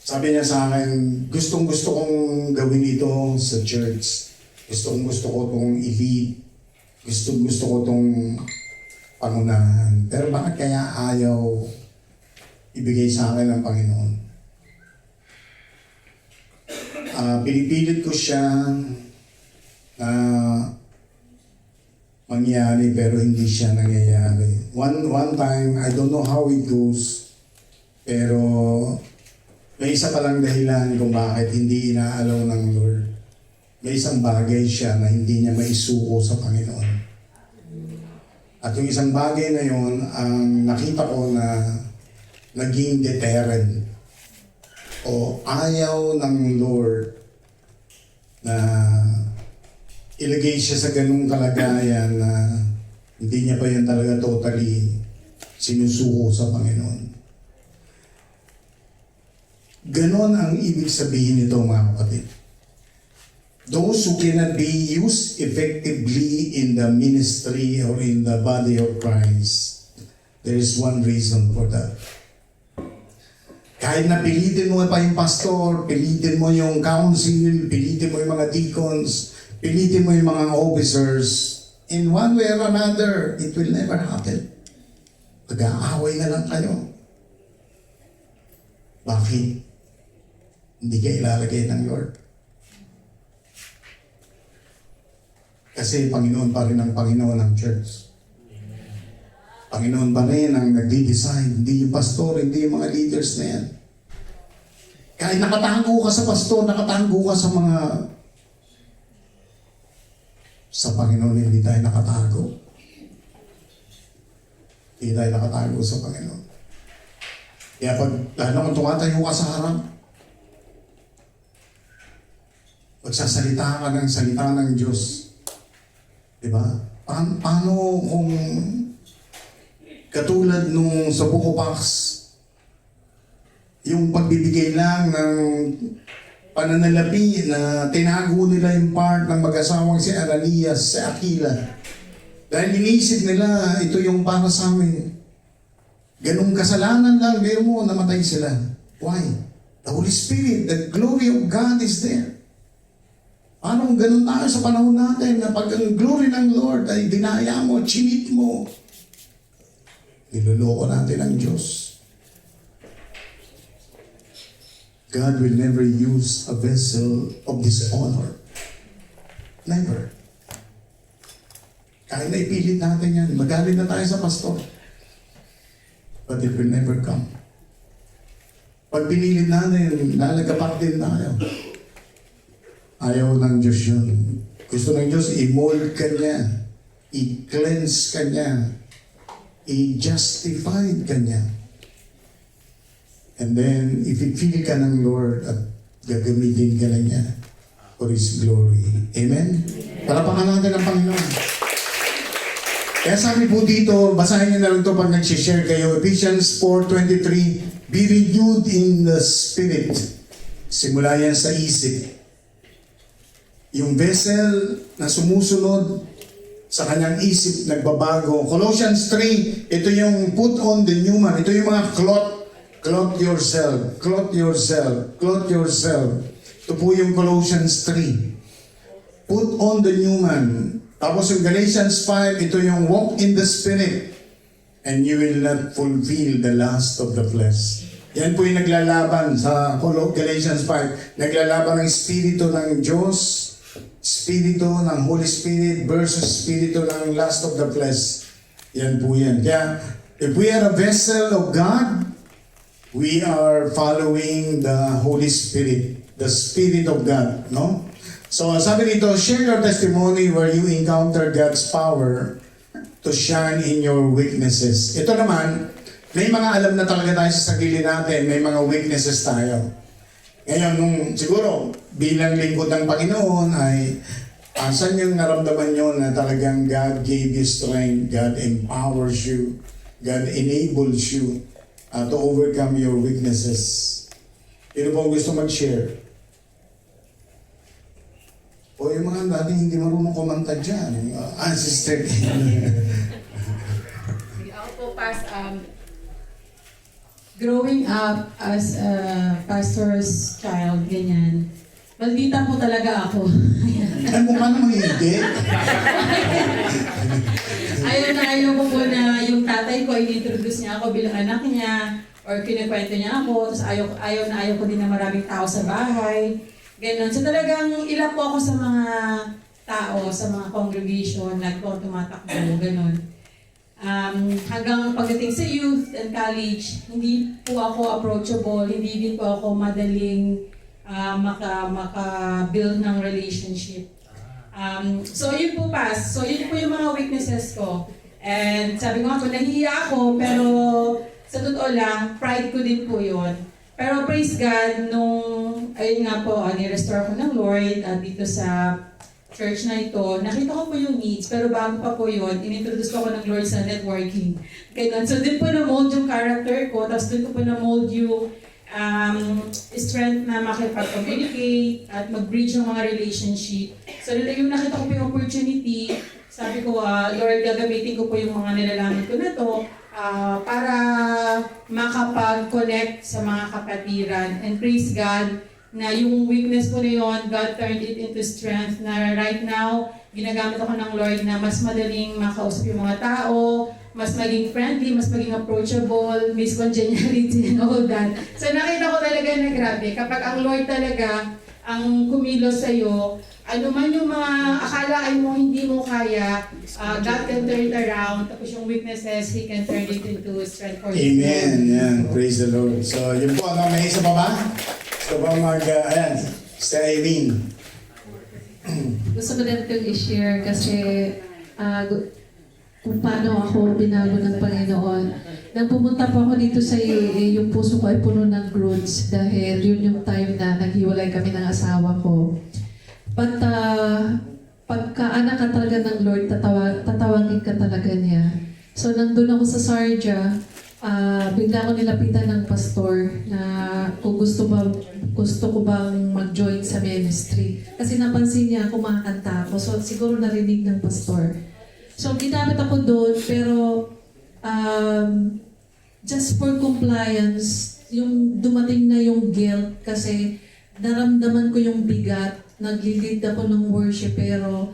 Sabi niya sa akin, gustong-gusto kong gawin ito sa church. Gustong-gusto ko itong i-lead. Gustong-gusto ko itong pangunahan. Pero bakit kaya ayaw ibigay sa akin ng Panginoon? Pinipilit ko siya na mangyari pero hindi siya nangyayari. One time, I don't know how it goes, pero may isa palang dahilan kung bakit hindi inaalaw ng Lord. May isang bagay siya na hindi niya maisuko sa Panginoon. At yung isang bagay na yun, ang nakita ko na naging deterrent o ayaw ng Lord na ilagay siya sa ganung kalagayan na hindi niya pa yan talaga totally sinusuko sa Panginoon. Ganon ang ibig sabihin nito, mga kapatid. Those who cannot be used effectively in the ministry or in the body of Christ, there is one reason for that. Kahit na pilitin mo pa yung pastor, pilitin mo yung council, pilitin mo yung mga deacons, pilitin mo yung mga officers, in one way or another, it will never happen. Pag-aaway na lang kayo. Bakit? Hindi ka ilalagay ng Lord. Kasi Panginoon pa rin ang Panginoon ng church. Panginoon pa rin ang nagdi-design, hindi yung pastor, hindi yung mga leaders na yan. Kahit nakatago ka sa pastor, nakatago ka sa mga... Sa Panginoon, hindi tayo nakatago. Hindi tayo nakatago sa Panginoon. Kaya pag, lalo kung tumatayo ka sa harap, magsasalita ka ng salita ng Diyos. Diba? Paano kung katulad nung sa Book of Acts, yung pagbibigay lang ng pananalapi na tinago nila yung part ng mag-asawang si Ananias, si Aquila. Dahil inisip nila, ito yung para sa amin. Ganong kasalanan lang, biro mo, namatay sila. Why? The Holy Spirit, the glory of God is there. Paano kung ganun tayo sa panahon natin na pag ang glory ng Lord ay dinaya mo, chinit mo, niloloko natin ang Diyos. God will never use a vessel of dishonor. Never. Kahit na ipilit natin yan, magaling na tayo sa pastor. But it will never come. Pag pinilit natin, lalagapak din tayo. Ayaw ng Diyos yun. Gusto ng Diyos, i-mold ka niya, i-cleanse ka niya, i-justified ka niya. And then, if i-feel ka ng Lord at gagamitin ka na niya for His glory. Amen? Palapakan natin ang Panginoon. Kaya sabi po dito, basahin niyo na lang ito pag nag-share kayo. Ephesians 4:23, be renewed in the Spirit. Simula yan sa isip. Yung vessel na sumusunod sa kanyang isip, nagbabago. Colossians 3, ito yung put on the new man. Ito yung mga clothe yourself, clothe yourself, clothe yourself. Ito po yung Colossians 3. Put on the new man. Tapos yung Galatians 5, ito yung walk in the Spirit and you will not fulfill the lust of the flesh. Yan po yung naglalaban sa Galatians 5. Naglalaban ng Espiritu ng Diyos, Espiritu ng Holy Spirit versus Espiritu ng lust of the flesh. Yan po yan. Kaya, if we are a vessel of God, we are following the Holy Spirit, the Spirit of God, no? So, sabi dito, share your testimony where you encounter God's power to shine in your weaknesses. Ito naman, may mga alam na talaga tayo sa sarili natin, may mga weaknesses tayo. Ngayon, nung siguro, bilang lingkod ng Panginoon ay, saan yung naramdaman nyo na talagang God gave you strength, God empowers you, God enables you to overcome your weaknesses. Sino po gusto mag-share? O yung mga dating hindi marunong kumanta dyan. Sister. Ako po, growing up as a pastor's child, ganyan, maldita po talaga ako. Ay, mukha namang hindi. Ayaw ko po na yung tatay ko, i-introduce niya ako bilang anak niya, or kinikwento niya ako, tapos ayaw ko din na maraming tao sa bahay. Ganon. So talagang ilang po ako sa mga tao, sa mga congregation, tumatakbo, ganon. Hanggang pagdating sa youth and college, hindi po ako approachable, hindi din po ako madaling maka-build ng relationship. So yun po So yun po yung mga weaknesses ko. And sabi ko nga po, nahihiya ako, pero sa totoo lang, pride ko din po yun. Pero praise God, ayun nga po, ni-restore ko ng Lord dito sa church na ito, nakita ko po yung needs, pero bago pa po yun, inintroduce ko ng Lord sa networking. Ganun. So din po na-mold yung character ko, tapos din ko po na-mold yung strength na makipag-communicate at mag-bridge ng mga relationship. So yung nakita ko po yung opportunity, sabi ko, Lord, gagamitin ko po yung mga nilalamit ko na to para makapag-connect sa mga kapatiran. And praise God, na yung weakness ko na yun, God turned it into strength na right now, ginagamit ako ng Lord na mas madaling makausap yung mga tao, mas maging friendly, mas maging approachable, miss congeniality and all that. So nakita ko talaga na grabe, kapag ang Lord talaga ang kumilos sa'yo, ano man yung mga akalaan mo hindi mo kaya, God can turn it around, tapos yung weaknesses, He can turn it into strength for His Amen. Yan. Praise the Lord. So, yun po. May isa pa ba? Gusto ba ayan, Sister Irene. Gusto ko din itong i-share kasi kung paano ako binago ng Panginoon. Nang pumunta po ako dito sa UAE, yung puso ko ay puno ng grudge dahil yun yung time na naghiwalay kami ng asawa ko. But pagka anak ka talaga ng Lord, tatawagin ka talaga niya. So nandun ako sa Sharjah, bigla ako nilapitan ng pastor na kung gusto ko bang mag-join sa ministry. Kasi napansin niya kumakanta ako, so siguro narinig ng pastor. So ginamit ako doon, pero just for compliance, yung dumating na yung guilt kasi naramdaman ko yung bigat, naglilid ako ng worship pero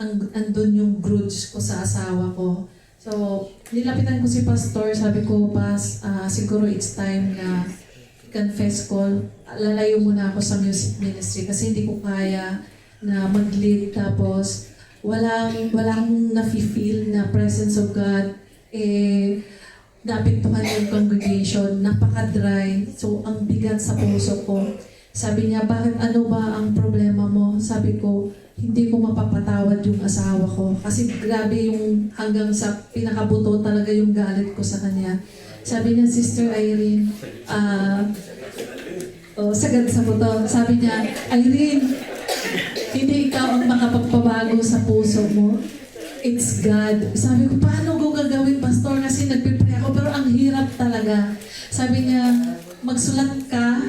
andun yung grudge ko sa asawa ko. So, nilapitan ko si pastor, sabi ko, siguro it's time na confess ko, lalayo muna ako sa music ministry kasi hindi ko kaya na mag-lead tapos walang nafe-feel na presence of God. Naapektuhan yung congregation, napaka-dry. So, ang bigat sa puso ko. Sabi niya, bakit ano ba ang problema mo? Sabi ko, hindi ko mapapatawad yung asawa ko. Kasi grabe yung hanggang sa pinakabuto talaga yung galit ko sa kanya. Sabi niya, Sister Irene, sagad sa buto. Sabi niya, Irene, hindi ikaw ang makapagpabago sa puso mo. It's God. Sabi ko, paano ko gagawin, Pastor? Kasi nagpipray ako, pero ang hirap talaga. Sabi niya, magsulat ka,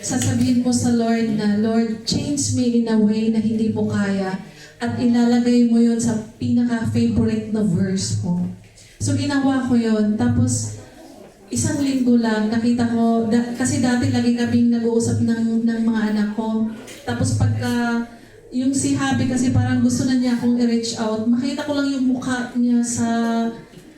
sasabihin mo sa Lord na, Lord, change me in a way na hindi mo kaya. At ilalagay mo yon sa pinaka-favorite na verse mo. So, ginawa ko yon. Tapos, isang linggo lang, nakita ko, kasi dati lagi kaming nag-uusap ng mga anak ko. Tapos pagka, yung si Happy kasi parang gusto na niya akong i-reach out. Makita ko lang yung mukha niya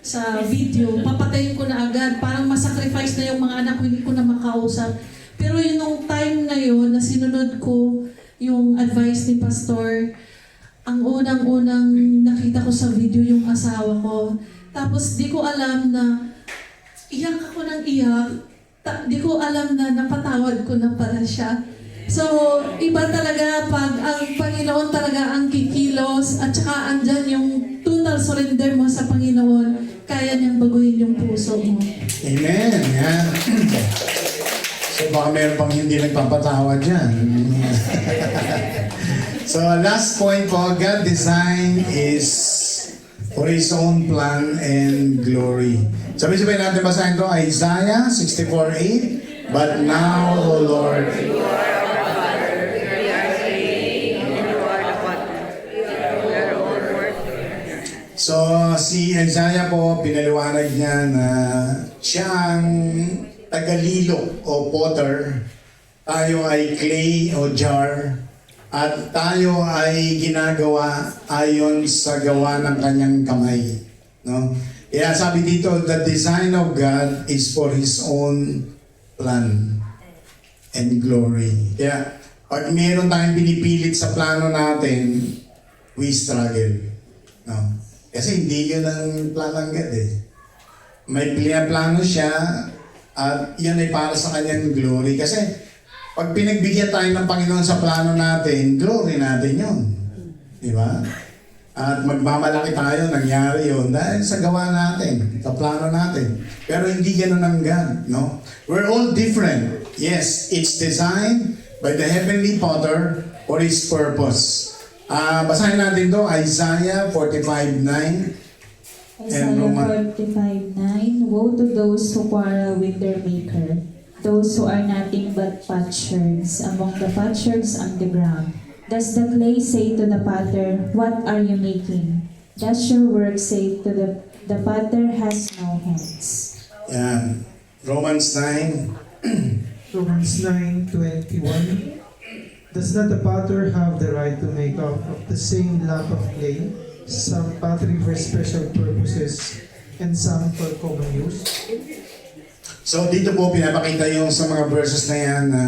sa video. Papatayin ko na agad. Parang masacrifice na yung mga anak ko, hindi ko na makausap. Pero yung time na yun, na sinunod ko yung advice ni Pastor, ang unang-unang nakita ko sa video yung asawa ko. Tapos di ko alam na iyak ako ng iyak. Di ko alam na napatawad ko na pala siya. So, iba talaga pag ang Panginoon talaga ang kikilos at saka andyan yung total surrender mo sa Panginoon, kaya niyang baguhin yung puso mo. Amen. Yan. So baka meron pang hindi nagpapatawad dyan. So last point po, God design is for His own plan and glory. Sabi-sabi natin basahin ito, Isaiah 64:8. But now, O Lord, so, si Isaiah po, pinaliwanag niya na siya ang tagalilo o potter. Tayo ay clay o jar. At tayo ay ginagawa ayon sa gawa ng kanyang kamay. No? Kaya sabi dito, the design of God is for His own plan and glory. Kaya, pag meron tayong pinipilit sa plano natin, we struggle. No? Kasi hindi yun ang plano ng God eh. May plano siya at yan ay para sa kanyang glory. Kasi pag pinagbigyan tayo ng Panginoon sa plano natin, glory natin yun. Di ba? At magmamalaki tayo, nangyari yun dahil sa gawa natin, sa plano natin. Pero hindi ganun ang God, no? We're all different. Yes, it's designed by the heavenly potter for His purpose. Basahin natin to, Isaiah 45:9. Isaiah 45:9. Woe to those who quarrel with their maker, those who are nothing but potsherds among the potsherds on the ground. Does the clay say to the potter, what are you making? Does your work say to the potter has no hands? Yan. Romans 9. Romans 9:21. Does not the potter have the right to make of the same lump of clay some pottery for special purposes and some for common use? So dito po pinapakita yung sa mga verses na yan na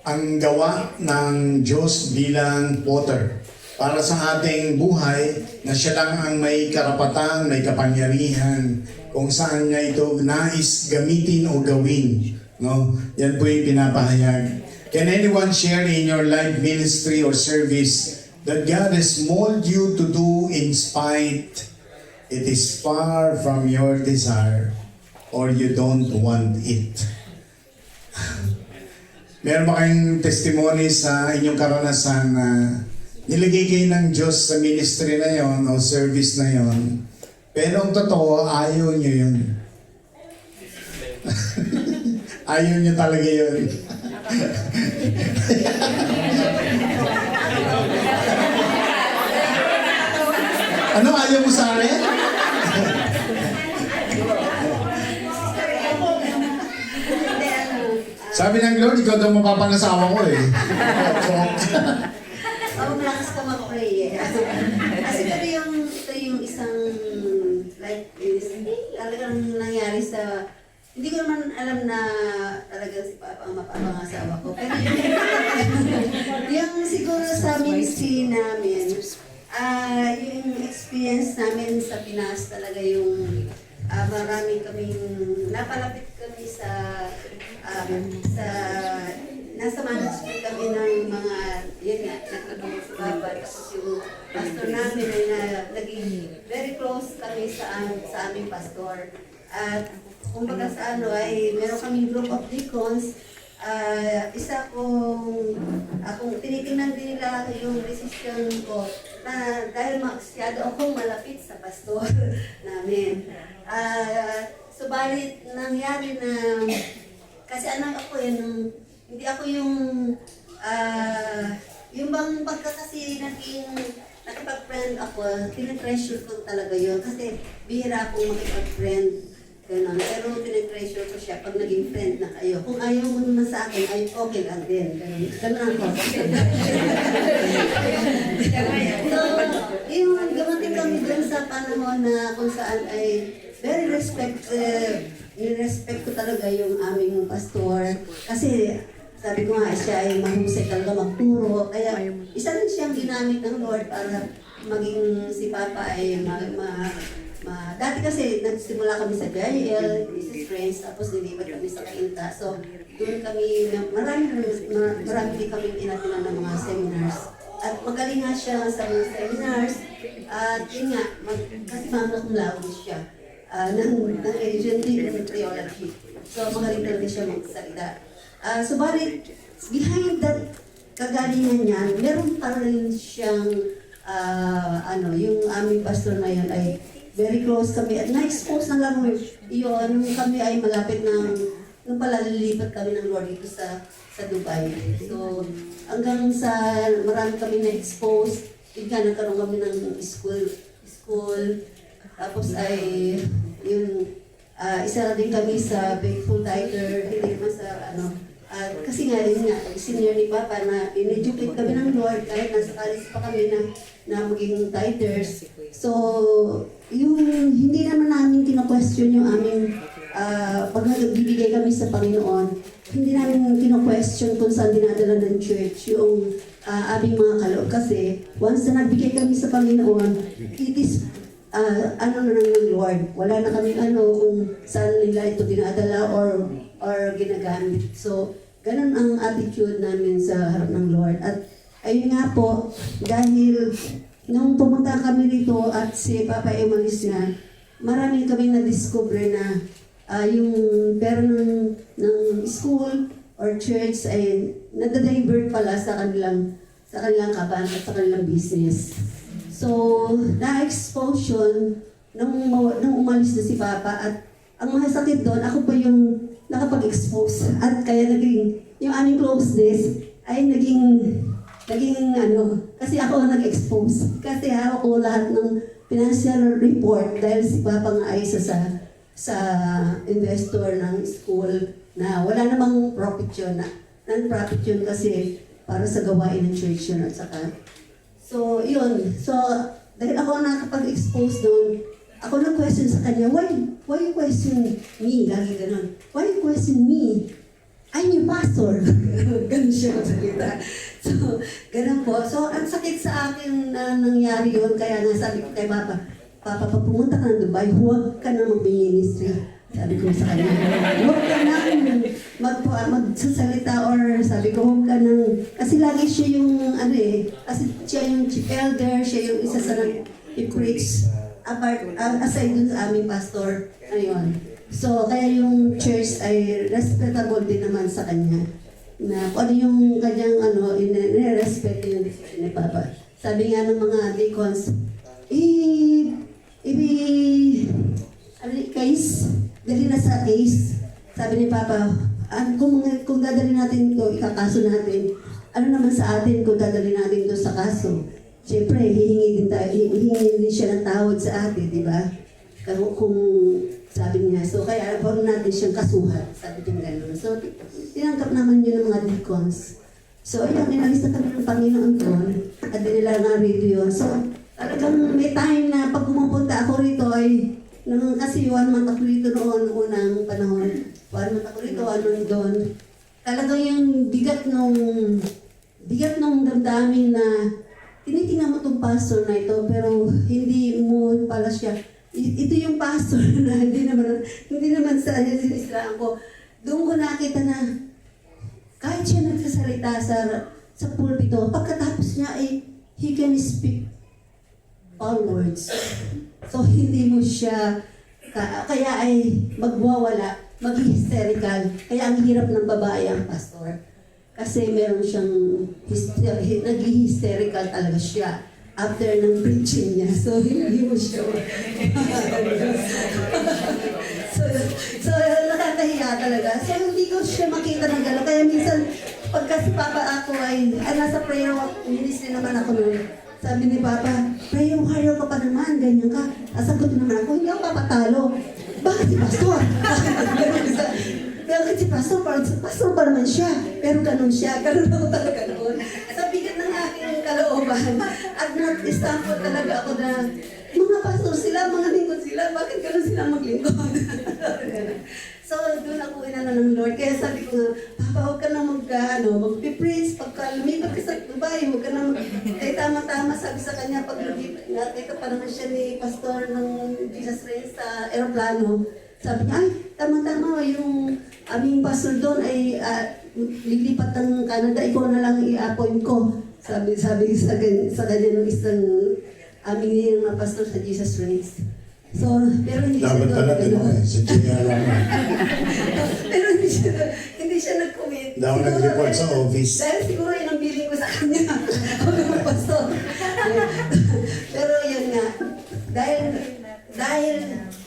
ang gawa ng Diyos bilang potter para sa ating buhay na siya lang ang may karapatan, may kapangyarihan kung saan niya ito nais gamitin o gawin. No? Yan po yung pinapahayag. Can anyone share in your life ministry or service that God has molded you to do in spite it is far from your desire or you don't want it? Meron ba kayong testimony sa inyong karanasan na nilagay kayo ng Diyos sa ministry na yon o service na yon, pero ang totoo, ayaw nyo yun. Ayaw nyo talaga yun. Ano, ayaw mo sa akin? Sabi ng Lord, ikaw daw mapapangasawa ko eh. Malakas ka mag-pray eh. Kasi ito yung isang like this, talagang nangyari sa hindi ko naman alam na talaga si Papa ang mapapangasawa ko. Pero yung siguro sa ministry namin, yung experience namin sa Pinas talaga yung marami kaming, napalapit kami sa nasa management kami ng mga, yun nga, nagtutulong sa Papa. Tapos yung pastor namin ay naging very close kami sa aming pastor. At kumbaga sa ay meron kaming group of deacons. Isa akong tinitingnan din nila yung decision ko na dahil masyado akong malapit sa pastor namin. Subalit nangyari na, kasi anak ako hindi ako yung bang pagka kasi nakipag-friend ako, tinitreasure ko talaga yun. Kasi bihira akong makipag-friend. Ganun. Pero tinitreasure ko siya pag naging friend na kayo. Kung ayaw mo naman sa akin, ay okay lang din. Ganun ako. So, yung gamating kami dun sa panahon na kung saan ay very respect ko talaga yung aming pastor. Kasi sabi ko nga, siya ay mahusay talaga magturo. Kaya isa rin siyang ginamit ng Lord para maging si Papa ay dati kasi nagsimula kami sa JIL, Mrs. Friends, tapos nilipat kami sa Quinta. So, doon kami, marami din kami inatinan ng mga seminars. At magaling nga siya sa mga seminars. At yun nga, kasi mamla cum laude siya ng Asian theology. So, magaling talaga siya magsalita. Subalit, behind that kagalingan niya, meron pa rin siyang, yung aming pastor na yun ay very close kami. At na-expose na lang yun, kami ay malapit nung pala lilipat kami ng Lord dito sa Dubai. So, hanggang sa marami kami na-expose, nagkaroon kami ng school. Tapos ay, isa din kami sa Faithful Tither, hindi naman sa kasi nga, senior ni Papa na in-educate kami ng Lord kahit nasa college pa kami na maging tithers. So, yung hindi naman namin kino-question yung aming pag nagbibigay kami sa Panginoon, hindi namin kino-question kung saan dinadala ng church yung aming mga kaloob. Kasi once na nagbigay kami sa Panginoon, it is na ng Lord. Wala na kami kung saan nila ito dinadala or ginagamit. So, ganun ang attitude namin sa harap ng Lord. At ayun nga po, dahil nung pumunta kami rito at si Papa umalis na, marami kami na-discover na yung pera ng school or church ay nadadivert pala sa kanilang kaban at sa kanilang business. So, na-expose yun nung umalis na si Papa at ang masakit doon, ako pa yung nakapag-expose at kaya yung aming closeness ay naging kasi ako nag-expose. Kasi hawak ko lahat ng financial report dahil si Papa nga ay isa sa investor ng school na wala namang profit yun. Non-profit yun kasi para sa gawain ng church yun at saka. So, yun. So, dahil ako nakapag-expose doon, ako nag-question sa kanya, why you question me? Lagi ganun. Why you question me? I'm your pastor. Ganun siya magsalita. So, ganun po. So, ang sakit sa akin na nangyari yun, kaya nga sabi ko kay Papa, pag pumunta ka ng Dubai, huwag ka na mag-ministry. Sabi ko sa kanya, huwag ka na magsasalita or sabi ko, huwag ka nang, kasi lagi siya yung, kasi siya yung chief elder, siya yung isa sa nag-preach. Aside dun sa aming pastor, ayun. So, kaya yung church ay respectable din naman sa kanya. Na kung ano yung kanyang i-respect yung decision ni Papa. Sabi nga ng mga deacons, case, dali na sa case. Sabi ni Papa, kung dadali natin ito, ikakaso natin, ano naman sa atin kung dadali natin ito sa kaso? Siyempre, hihingi din siya ng tawad sa atin, di ba? Kung sabi niya, so kaya parang natin siyang kasuhan, sabi niya gano'n. So, tinanggap naman yun ng mga deacons. So, ayun, inalis na kami ng Panginoon doon, at dinila nga rito yun. So, talagang may time na pag pumupunta ako rito ay Kasi 1 month ako dito noon, unang panahon. 1 month ako dito, 1 month doon. Talagang yung bigat nung damdamin na tinitingnan mo tong pastor na ito, pero hindi mo pala siya. Ito yung pastor na hindi naman sa sinisiraan ko. Doon ko nakita na kahit siya nagsasalita sa pulpito, pagkatapos niya ay he can speak all words. So hindi mo siya, kaya ay magwawala, mag-hysterical. Kaya ang hirap ng babae ang pastor. Kasi meron siyang, nag-hysterical talaga siya after ng preaching niya. So hindi mo siya. so nakakahiya talaga. So hindi ko siya makita ng gano'n. Kaya minsan, pagka si Papa ako ay nasa prayer ministry naman ako noon. Sabi ni Papa, prayer warrior ka pa naman, ganyan ka. Sagot naman ako, hindi ako papatalo. Bakit si Pastor? Bakit si Pastor? Pastor pa naman siya. Pero ganun siya. Ganun ako talaga noon. Sa bigat ng aking kalooban. At na-stampo talaga ako na mga pastor sila, mga lingkod sila, bakit ganun sila maglingkod? So, doon ako inano ng Lord. Kaya sabi ko nga, Papa, huwag ka na mag-preach. Pagka lumipat ka sa Dubai, huwag ka na tama-tama sabi sa kanya, pag lumipat, nakita pa naman siya ni Pastor ng Jesus Reigns sa aeroplano. Sabi niya, ay, tama-tama, yung aming pastor doon ay lilipat ng Canada, ikaw na lang i-appoint ko. Sabi sa kanya ng isang aming na pastor sa Jesus Reigns. So, pero hindi Dapat siya pala doon. sa Junior lang. Pero hindi siya nag-commit. Daw nag-report sa office. Dahil siguro yun ang billing ko sa kanya. Ako naman pastor. Pero yun nga. Dahil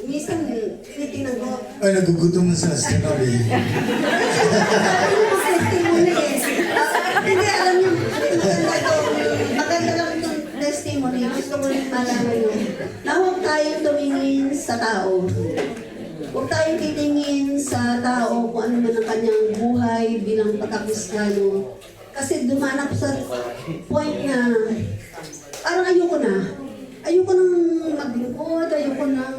minsan tinitingnan ko. Ay, nagugutom na sa sinabi. Testimony eh. Hindi, alam niyo, maganda lang itong testimony. Gusto ko rin malaman nyo. Na huwag tayong tumingin sa tao. Huwag tayong titingin sa tao kung ano man ang kanyang buhay bilang pagkakristyano. Kasi dumaan ako sa point na parang ayoko na. Ayoko nang maglingkod, ayoko nang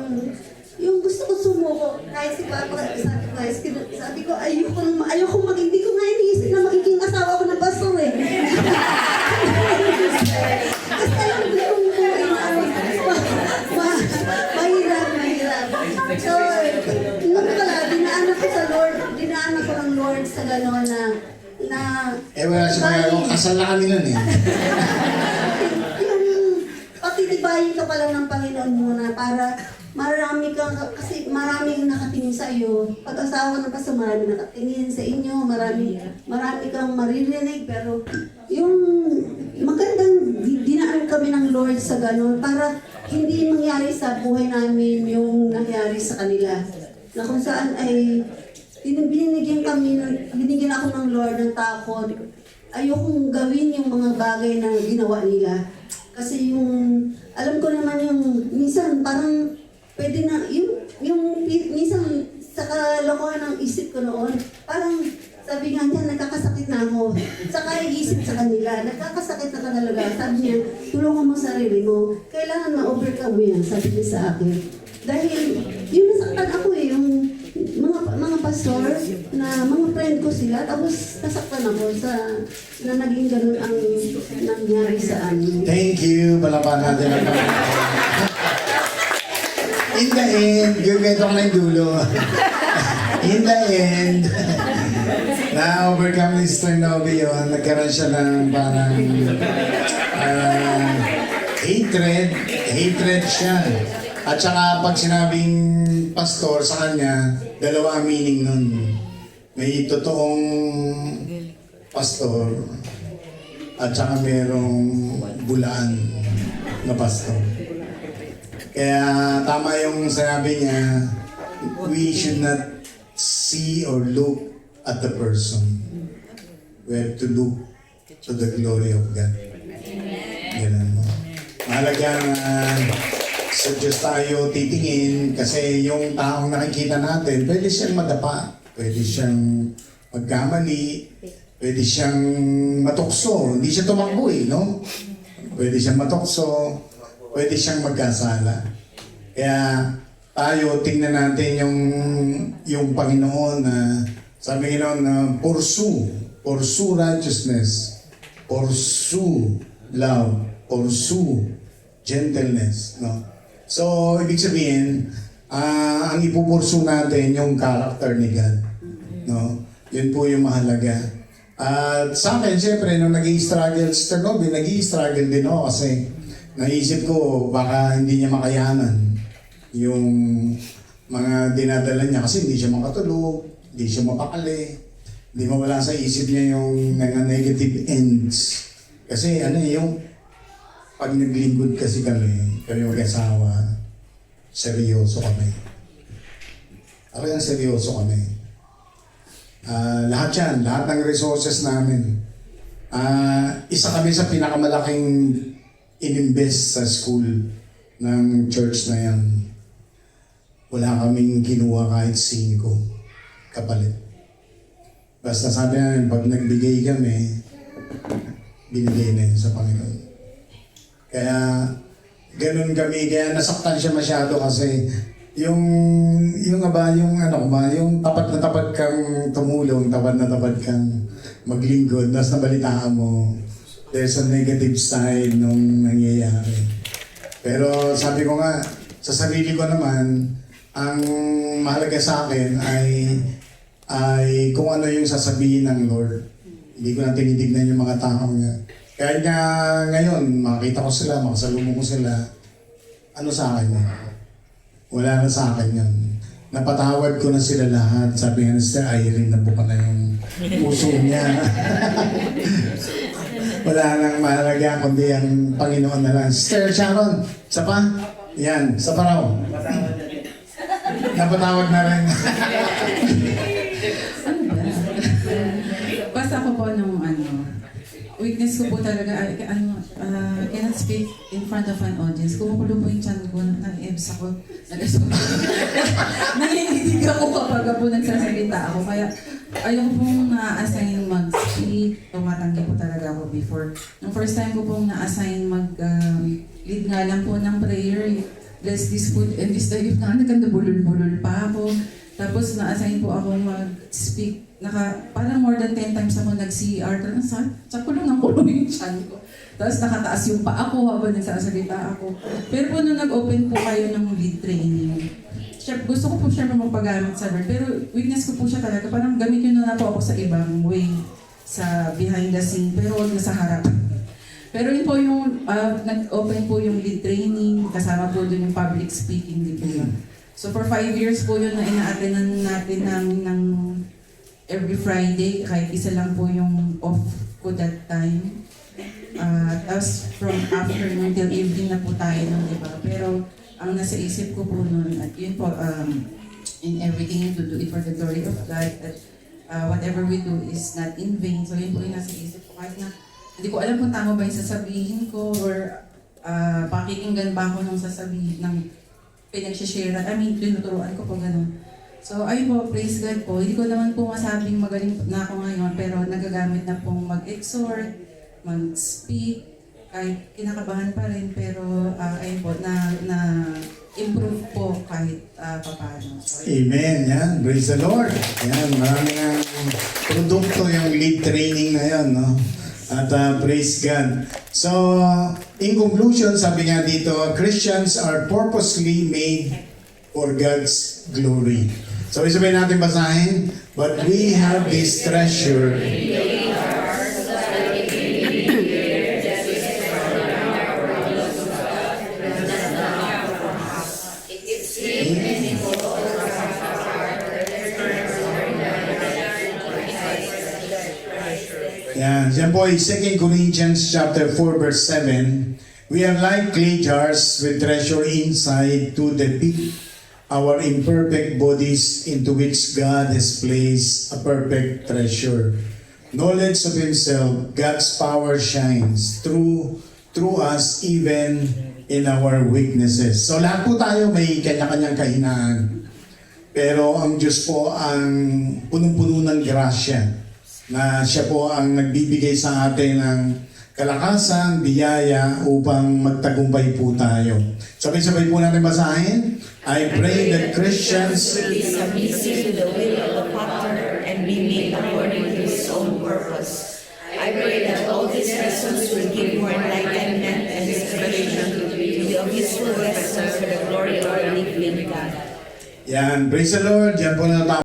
yung gusto ko sumuko. Kahit si Papa, sabi ko, ayoko hindi ko nga iniisip na magiging asawa ko ng pastor eh. Kasi alam ko yung mahirap. So, nung pala, dinaan ako ng Lord sa gano'n na Wala siya magagawa. Kasal na kami nun eh. patitibayin ka pala ng Panginoon muna para kasi maraming nakatingin sa iyo. Pag-asawa ng pastor, maraming nakatingin sa inyo, marami kang maririnig, pero yung magandang dinaan kami ng Lord sa gano'n para hindi mangyari sa buhay namin yung nangyari sa kanila. Na kung saan ay binigyan ako ng Lord ng takot. Ayokong gawin yung mga bagay na ginawa nila. Kasi alam ko naman yung, minsan parang pwede na, yung minsan sa kalokohan ng isip ko noon, parang sabi nga niya, nagkakasakit na ako. Saka iisip sa kanila, nagkakasakit na talaga. Sabi niya, tulungan mo sarili mo. Kailangan ma-overcome mo yan, sabi niya sa akin. Dahil, yun nasaktan ako eh, yung mga pastor, na mga friend ko sila, tapos nasaktan ako na naging ganun ang nangyari sa amin. Thank you. Palapan natin ang In the end, gagawin ko na yung dulo. In the end, na-overcome ni Sister Novi yun. Nagkaroon siya ng parang hatred siya. At saka pag sinabing pastor sa kanya, dalawa ang meaning nun. May totoong pastor at saka merong bulaan na pastor. Kaya tama yung sinabi niya, we should not see or look at the person. We have to look to the glory of God. Ganun mo. Mahalaga sa Diyos tayo titingin kasi yung taong nakikita natin, pwede siyang madapa, pwede siyang magkamali, pwede siyang matukso. Hindi siya tumakbo eh, no? Pwede siyang matukso, pwede siyang magkasala. Kaya tayo tingnan natin yung Panginoon na sabi Panginoon na pursue righteousness, pursue love, pursue gentleness, no? So, ibig sabihin, ang ipupursu natin yung character ni God, no? Yun po yung mahalaga. At sa akin, siyempre, nung nag-i-struggle si Ternobi, nag-i-struggle din ako kasi naisip ko baka hindi niya makayanan yung mga dinadala niya kasi hindi siya makatulog, hindi siya mapakali, hindi mawala sa isip niya yung mga negative ends. Kasi yung pag naglingkod kasi kami mag-asawa, seryoso kami. Talagang seryoso kami. Lahat yan, lahat ng resources namin. Isa kami sa pinakamalaking ininvest sa school ng church na yan. Wala kaming kinuha kahit 5 kapalit. Basta sabi namin, pag nagbigay kami, binigay na yun sa Panginoon. Kaya, ganun kami, kaya nasaktan siya masyado kasi yung tapat na tapat kang tumulong, tapat na tapat kang maglingkod, tapos nabalitaan mo, there's a negative side nung nangyayari. Pero sabi ko nga, sa sarili ko naman, ang mahalaga sa akin ay kung ano yung sasabihin ng Lord. Hindi ko na tinitignan yung mga tao nga. Kahit nga ngayon, makita ko sila, makasalubong ko sila, ano sa akin yun? Wala na sa akin yun. Napatawad ko na sila lahat. Sabi nga ni Sister Irene, nabuka na yung puso niya. Wala nang mahalaga, kundi ang Panginoon na lang. Sister Sharon, isa pa? Yan, isa pa raw. Napatawad na rin. Basta ako po nung weakness ko po talaga, cannot speak in front of an audience. Kumukulo po yung chan ko, nag-ebs ako, nanginginig ako kapag po nagsasalita ako. Kaya ayoko pong na-assign mag-speak, tumatanggi po talaga ako before. Nung first time ko pong na-assign mag-lead nga lang po ng prayer, bless this food and this diet na nagkandabulol-bulol pa ako. Tapos na-assign po ako mag-speak. Parang more than 10 times ako nag-CR. Sa kulong ng kulong yung chan ko. Tapos nakataas yung paa ko habang nagsasalita ako. Pero po nung nag-open po kayo ng lead training, gusto ko po siya magpagamit sa Lord. Pero weakness ko po siya talaga. Parang gamitin na po ako sa ibang way. Sa behind the scene. Pero huwag na sa harap. Pero yun po yung nag-open po yung lead training. Kasama po doon yung public speaking. Di po yun. So for 5 years po yun na ina-attendan natin namin ng every Friday, kahit isa lang po yung off ko that time. Tapos from afternoon till evening na po tayo nun, di ba? Pero ang nasa isip ko po nun, at yun po, in everything to do it for the glory of God, that whatever we do is not in vain. So yun po yung nasa isip ko. Kahit na hindi ko alam kung tama ba yung sasabihin ko or pakikinggan ba ako nung sasabihin ng pinag-share. Tinuturuan ko po ganun. So, ayun po, praise God po. Hindi ko naman po masabing magaling na ako ngayon, pero nagagamit na pong mag-exhort, mag-speak, kahit kinakabahan pa rin, pero ayun po, na-improve po kahit papaano. So, Amen. Yan. Praise the Lord. Yan. Maraming produkto yung lead training na yan, no? At praise God. So, in conclusion, sabi nga dito, Christians are purposely made for God's glory. So, isabihin natin basahin, but we have this treasure. Yan po ay 2 Corinthians chapter 4 verse 7. We are like clay jars with treasure inside to depict our imperfect bodies into which God has placed a perfect treasure. Knowledge of Himself, God's power shines through us even in our weaknesses. So lahat po tayo may kanya-kanyang kahinaan. Pero ang Diyos po ang punong-puno ng grasya na siya po ang nagbibigay sa atin ng kalakasan, biyaya upang magtagumpay po tayo. Sabay-sabay po natin basahin. I pray that Christians will be submissive to the will of the Father and be made according to His own purpose. I pray that all these lessons will give more enlightenment and inspiration to be of useful vessels for the glory of our living God. Yan, praise the Lord. Yan po na